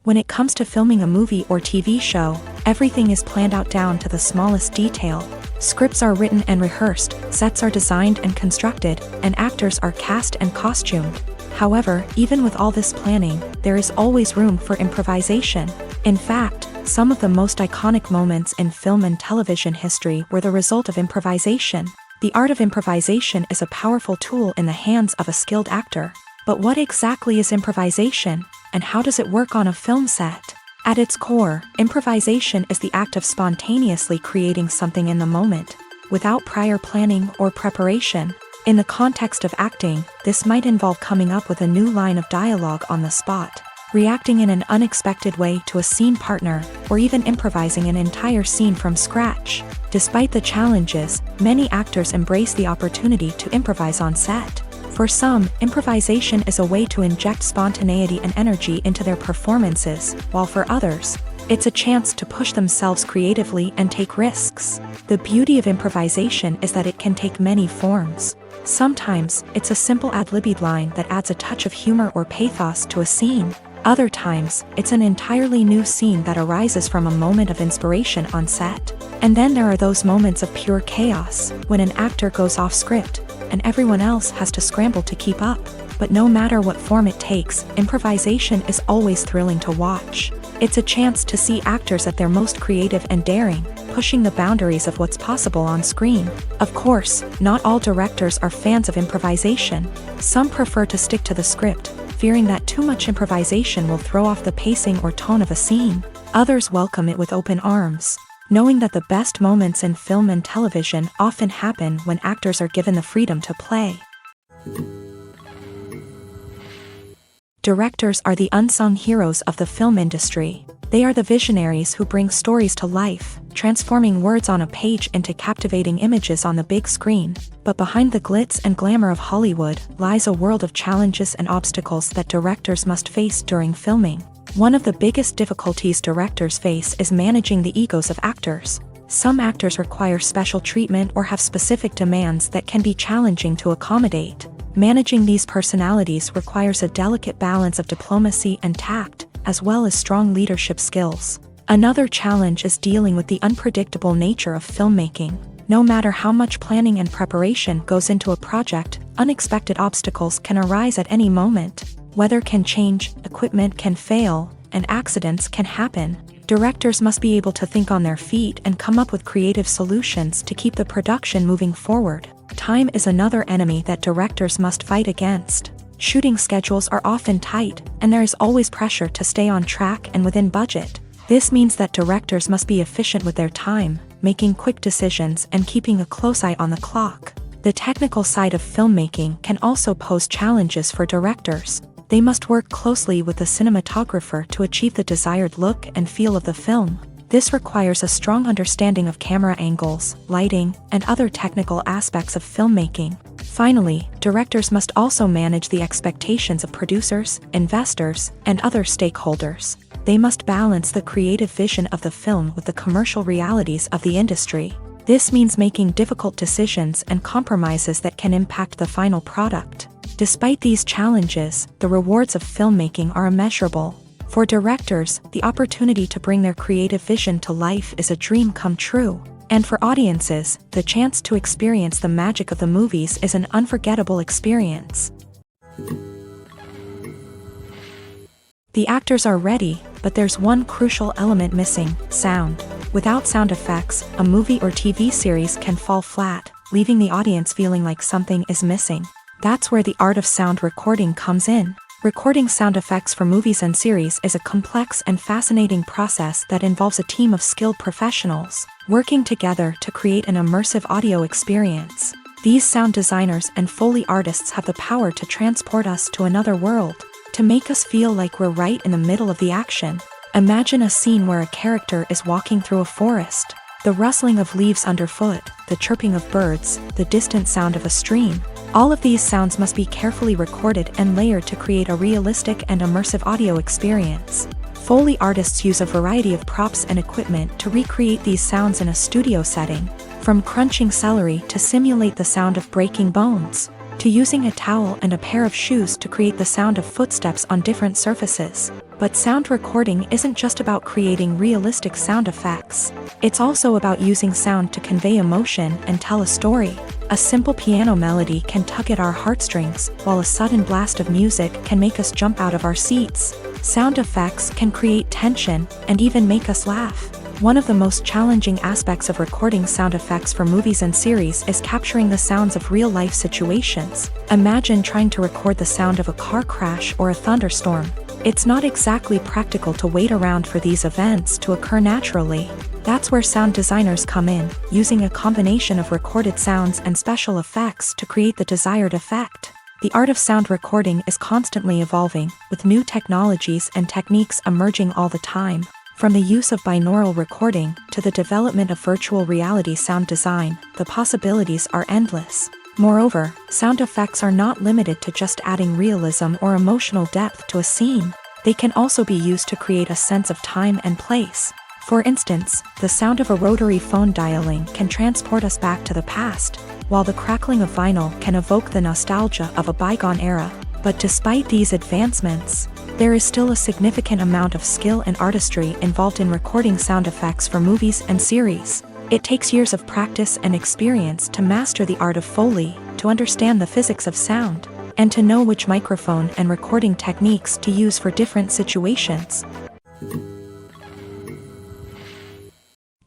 When it comes to filming a movie or TV show, Everything is planned out down to the smallest detail. Scripts are written and rehearsed, sets are designed and constructed, and actors are cast and costumed. However, even with all this planning, there is always room for improvisation. In fact, some of the most iconic moments in film and television history were the result of improvisation. The art of improvisation is a powerful tool in the hands of a skilled actor. But what exactly is improvisation, and how does it work on a film set? At its core, improvisation is the act of spontaneously creating something in the moment, without prior planning or preparation. In the context of acting, this might involve coming up with a new line of dialogue on the spot, reacting in an unexpected way to a scene partner, or even improvising an entire scene from scratch. Despite the challenges, many actors embrace the opportunity to improvise on set. For some, improvisation is a way to inject spontaneity and energy into their performances, while for others, it's a chance to push themselves creatively and take risks. The beauty of improvisation is that it can take many forms. Sometimes, it's a simple ad-libbed line that adds a touch of humor or pathos to a scene. Other times, it's an entirely new scene that arises from a moment of inspiration on set. And then there are those moments of pure chaos, when an actor goes off script, and everyone else has to scramble to keep up. But no matter what form it takes, improvisation is always thrilling to watch. It's a chance to see actors at their most creative and daring, pushing the boundaries of what's possible on screen. Of course, not all directors are fans of improvisation. Some prefer to stick to the script, fearing that too much improvisation will throw off the pacing or tone of a scene. Others welcome it with open arms, knowing that the best moments in film and television often happen when actors are given the freedom to play. Directors are the unsung heroes of the film industry. They are the visionaries who bring stories to life, transforming words on a page into captivating images on the big screen. But behind the glitz and glamour of Hollywood lies a world of challenges and obstacles that directors must face during filming. One of the biggest difficulties directors face is managing the egos of actors. Some actors require special treatment or have specific demands that can be challenging to accommodate. Managing these personalities requires a delicate balance of diplomacy and tact, as well as strong leadership skills. Another challenge is dealing with the unpredictable nature of filmmaking. No matter how much planning and preparation goes into a project, unexpected obstacles can arise at any moment. Weather can change, equipment can fail, and accidents can happen. Directors must be able to think on their feet and come up with creative solutions to keep the production moving forward. Time is another enemy that directors must fight against. Shooting schedules are often tight, and there is always pressure to stay on track and within budget. This means that directors must be efficient with their time, making quick decisions and keeping a close eye on the clock. The technical side of filmmaking can also pose challenges for directors. They must work closely with the cinematographer to achieve the desired look and feel of the film. This requires a strong understanding of camera angles, lighting, and other technical aspects of filmmaking. Finally, directors must also manage the expectations of producers, investors, and other stakeholders. They must balance the creative vision of the film with the commercial realities of the industry. This means making difficult decisions and compromises that can impact the final product. Despite these challenges, the rewards of filmmaking are immeasurable. For directors, the opportunity to bring their creative vision to life is a dream come true. And for audiences, the chance to experience the magic of the movies is an unforgettable experience. The actors are ready, but there's one crucial element missing: sound. Without sound effects, a movie or TV series can fall flat, leaving the audience feeling like something is missing. That's where the art of sound recording comes in. Recording sound effects for movies and series is a complex and fascinating process that involves a team of skilled professionals working together to create an immersive audio experience. These sound designers and Foley artists have the power to transport us to another world, to make us feel like we're right in the middle of the action. Imagine a scene where a character is walking through a forest. The rustling of leaves underfoot, the chirping of birds, the distant sound of a stream. All of these sounds must be carefully recorded and layered to create a realistic and immersive audio experience. Foley artists use a variety of props and equipment to recreate these sounds in a studio setting, from crunching celery to simulate the sound of breaking bones. to using a towel and a pair of shoes to create the sound of footsteps on different surfaces. But sound recording isn't just about creating realistic sound effects. It's also about using sound to convey emotion and tell a story. A simple piano melody can tug at our heartstrings, while a sudden blast of music can make us jump out of our seats. Sound effects can create tension and even make us laugh. One of the most challenging aspects of recording sound effects for movies and series is capturing the sounds of real-life situations. Imagine trying to record the sound of a car crash or a thunderstorm. It's not exactly practical to wait around for these events to occur naturally. That's where sound designers come in, using a combination of recorded sounds and special effects to create the desired effect. The art of sound recording is constantly evolving, with new technologies and techniques emerging all the time. From the use of binaural recording to the development of virtual reality sound design, the possibilities are endless. Moreover, sound effects are not limited to just adding realism or emotional depth to a scene. They can also be used to create a sense of time and place. For instance, the sound of a rotary phone dialing can transport us back to the past, while the crackling of vinyl can evoke the nostalgia of a bygone era. But despite these advancements, there is still a significant amount of skill and artistry involved in recording sound effects for movies and series. It takes years of practice and experience to master the art of Foley, to understand the physics of sound, and to know which microphone and recording techniques to use for different situations.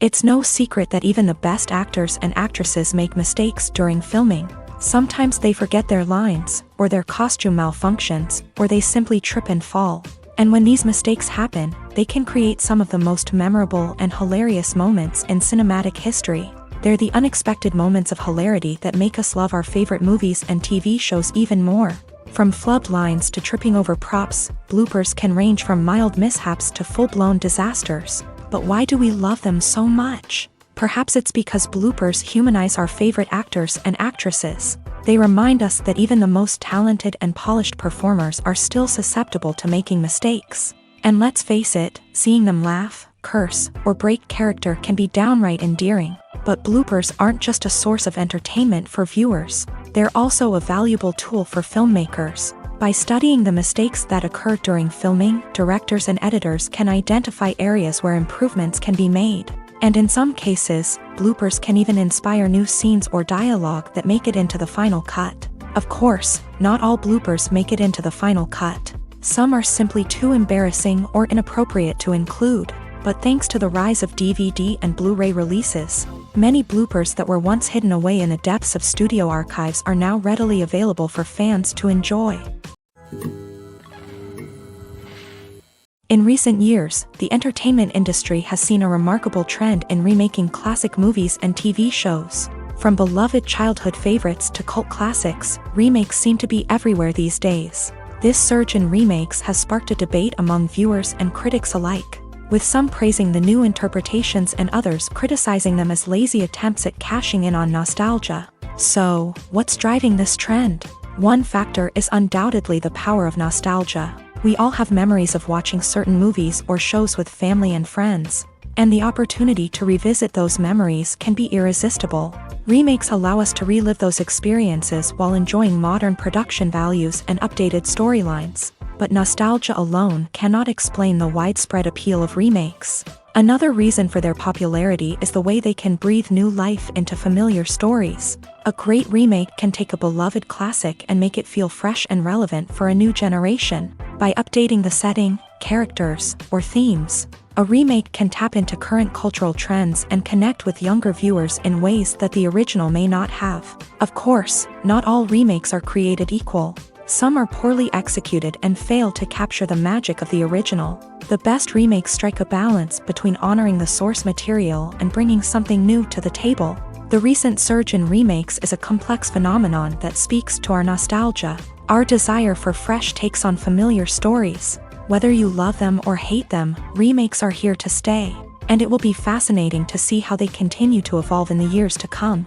It's no secret that even the best actors and actresses make mistakes during filming. Sometimes they forget their lines, or their costume malfunctions, or they simply trip and fall. And when these mistakes happen, they can create some of the most memorable and hilarious moments in cinematic history. They're the unexpected moments of hilarity that make us love our favorite movies and TV shows even more. From flubbed lines to tripping over props, bloopers can range from mild mishaps to full-blown disasters. But why do we love them so much? Perhaps it's because bloopers humanize our favorite actors and actresses. They remind us that even the most talented and polished performers are still susceptible to making mistakes. And let's face it, seeing them laugh, curse, or break character can be downright endearing. But bloopers aren't just a source of entertainment for viewers. They're also a valuable tool for filmmakers. By studying the mistakes that occur during filming, directors and editors can identify areas where improvements can be made. And in some cases, bloopers can even inspire new scenes or dialogue that make it into the final cut. Of course, not all bloopers make it into the final cut. Some are simply too embarrassing or inappropriate to include. But thanks to the rise of DVD and Blu-ray releases, many bloopers that were once hidden away in the depths of studio archives are now readily available for fans to enjoy. In recent years, the entertainment industry has seen a remarkable trend in remaking classic movies and TV shows. From beloved childhood favorites to cult classics, remakes seem to be everywhere these days. This surge in remakes has sparked a debate among viewers and critics alike, with some praising the new interpretations and others criticizing them as lazy attempts at cashing in on nostalgia. So, what's driving this trend? One factor is undoubtedly the power of nostalgia. We all have memories of watching certain movies or shows with family and friends, and the opportunity to revisit those memories can be irresistible. Remakes allow us to relive those experiences while enjoying modern production values and updated storylines. But nostalgia alone cannot explain the widespread appeal of remakes. Another reason for their popularity is the way they can breathe new life into familiar stories. A great remake can take a beloved classic and make it feel fresh and relevant for a new generation. By updating the setting, characters, or themes, a remake can tap into current cultural trends and connect with younger viewers in ways that the original may not have. Of course, not all remakes are created equal. Some are poorly executed and fail to capture the magic of the original. The best remakes strike a balance between honoring the source material and bringing something new to the table. The recent surge in remakes is a complex phenomenon that speaks to our nostalgia, our desire for fresh takes on familiar stories. Whether you love them or hate them, remakes are here to stay, and it will be fascinating to see how they continue to evolve in the years to come.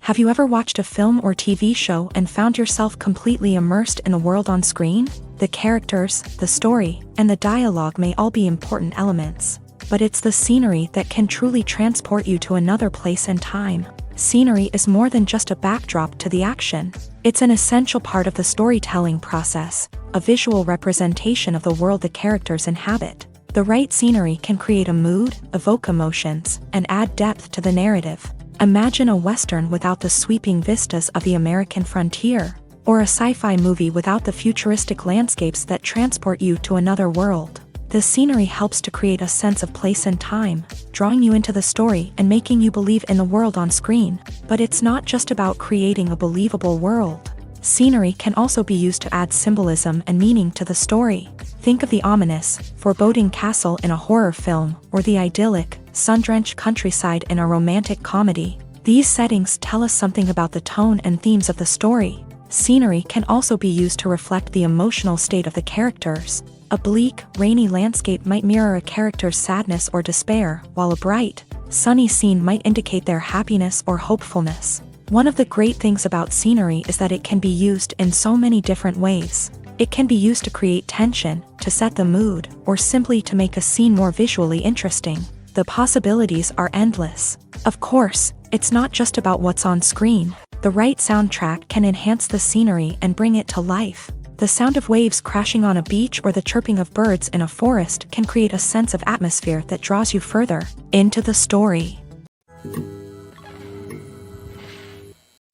Have you ever watched a film or TV show and found yourself completely immersed in the world on screen? The characters, the story, and the dialogue may all be important elements, but it's the scenery that can truly transport you to another place and time. Scenery is more than just a backdrop to the action. It's an essential part of the storytelling process, a visual representation of the world the characters inhabit. The right scenery can create a mood, evoke emotions, and add depth to the narrative. Imagine a Western without the sweeping vistas of the American frontier, or a sci-fi movie without the futuristic landscapes that transport you to another world. The scenery helps to create a sense of place and time, drawing you into the story and making you believe in the world on screen. But it's not just about creating a believable world. Scenery can also be used to add symbolism and meaning to the story. Think of the ominous, foreboding castle in a horror film, or the idyllic, sun-drenched countryside in a romantic comedy. These settings tell us something about the tone and themes of the story. Scenery can also be used to reflect the emotional state of the characters. A bleak, rainy landscape might mirror a character's sadness or despair, while a bright, sunny scene might indicate their happiness or hopefulness. One of the great things about scenery is that it can be used in so many different ways. It can be used to create tension, to set the mood, or simply to make a scene more visually interesting. The possibilities are endless. Of course, it's not just about what's on screen. The right soundtrack can enhance the scenery and bring it to life. The sound of waves crashing on a beach or the chirping of birds in a forest can create a sense of atmosphere that draws you further into the story.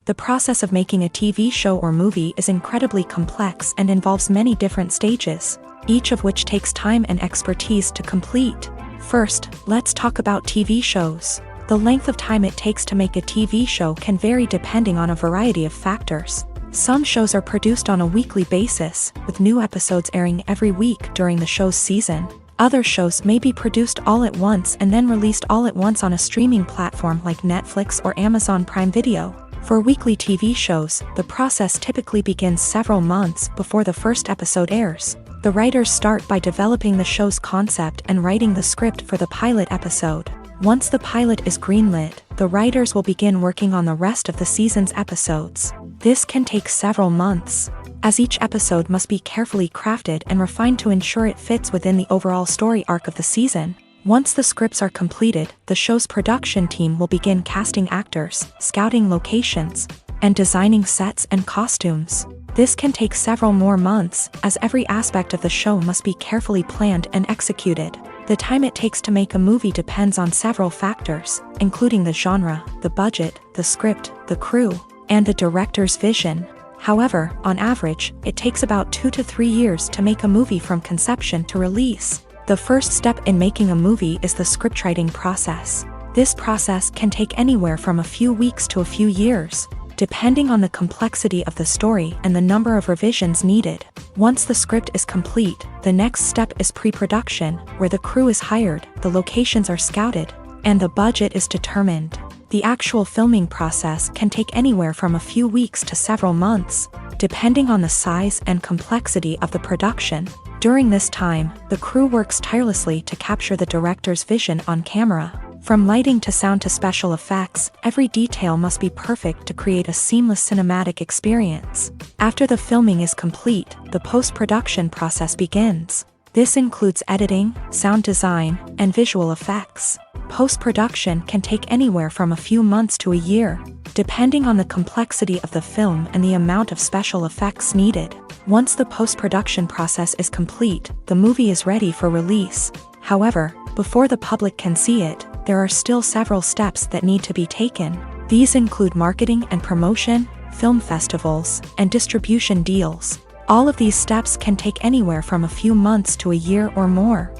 The process of making a TV show or movie is incredibly complex and involves many different stages, each of which takes time and expertise to complete. First, let's talk about TV shows. The length of time it takes to make a TV show can vary depending on a variety of factors. Some shows are produced on a weekly basis, with new episodes airing every week during the show's season. Other shows may be produced all at once and then released all at once on a streaming platform like Netflix or Amazon Prime Video. For weekly TV shows, the process typically begins several months before the first episode airs. The writers start by developing the show's concept and writing the script for the pilot episode. Once the pilot is greenlit, the writers will begin working on the rest of the season's episodes. This can take several months, as each episode must be carefully crafted and refined to ensure it fits within the overall story arc of the season. Once the scripts are completed, the show's production team will begin casting actors, scouting locations, and designing sets and costumes. This can take several more months, as every aspect of the show must be carefully planned and executed. The time it takes to make a movie depends on several factors, including the genre, the budget, the script, the crew, and the director's vision. However, on average, it takes about 2 to 3 years to make a movie from conception to release. The first step in making a movie is the scriptwriting process. This process can take anywhere from a few weeks to a few years, depending on the complexity of the story and the number of revisions needed. Once the script is complete, the next step is pre-production, where the crew is hired, the locations are scouted, and the budget is determined. The actual filming process can take anywhere from a few weeks to several months, depending on the size and complexity of the production. During this time, the crew works tirelessly to capture the director's vision on camera. From lighting to sound to special effects, every detail must be perfect to create a seamless cinematic experience. After the filming is complete, the post-production process begins. This includes editing, sound design, and visual effects. Post-production can take anywhere from a few months to a year, depending on the complexity of the film and the amount of special effects needed. Once the post-production process is complete, the movie is ready for release. However, before the public can see it, there are still several steps that need to be taken. These include marketing and promotion, film festivals, and distribution deals. All of these steps can take anywhere from a few months to a year or more.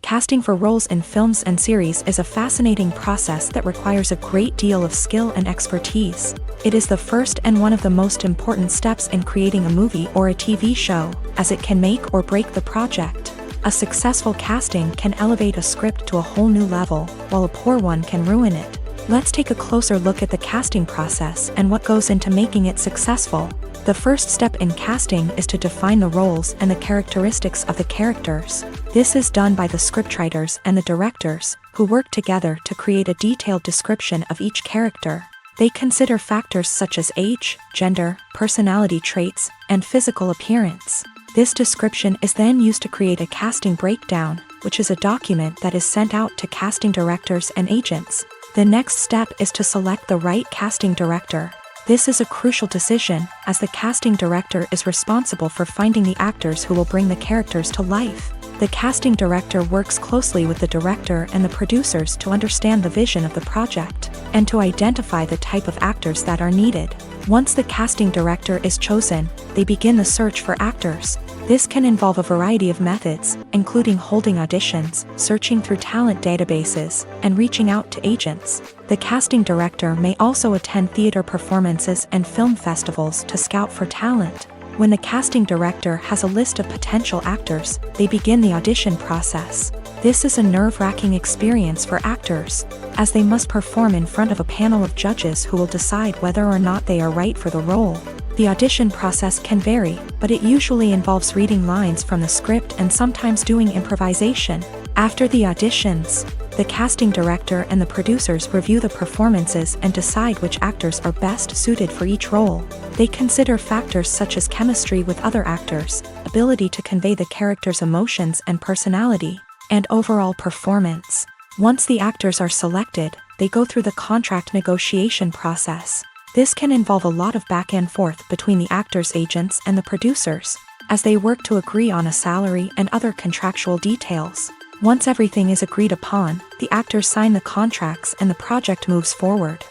Casting for roles in films and series is a fascinating process that requires a great deal of skill and expertise. It is the first and one of the most important steps in creating a movie or a TV show, as it can make or break the project. A successful casting can elevate a script to a whole new level, while a poor one can ruin it. Let's take a closer look at the casting process and what goes into making it successful. The first step in casting is to define the roles and the characteristics of the characters. This is done by the scriptwriters and the directors, who work together to create a detailed description of each character. They consider factors such as age, gender, personality traits, and physical appearance. This description is then used to create a casting breakdown, which is a document that is sent out to casting directors and agents. The next step is to select the right casting director. This is a crucial decision, as the casting director is responsible for finding the actors who will bring the characters to life. The casting director works closely with the director and the producers to understand the vision of the project, and to identify the type of actors that are needed. Once the casting director is chosen, they begin the search for actors. This can involve a variety of methods, including holding auditions, searching through talent databases, and reaching out to agents. The casting director may also attend theater performances and film festivals to scout for talent. When the casting director has a list of potential actors, they begin the audition process. This is a nerve-wracking experience for actors, as they must perform in front of a panel of judges who will decide whether or not they are right for the role. The audition process can vary, but it usually involves reading lines from the script and sometimes doing improvisation. After the auditions, the casting director and the producers review the performances and decide which actors are best suited for each role. They consider factors such as chemistry with other actors, ability to convey the character's emotions and personality, and overall performance. Once the actors are selected, they go through the contract negotiation process. This can involve a lot of back and forth between the actors' agents and the producers, as they work to agree on a salary and other contractual details. Once everything is agreed upon, the actors sign the contracts and the project moves forward.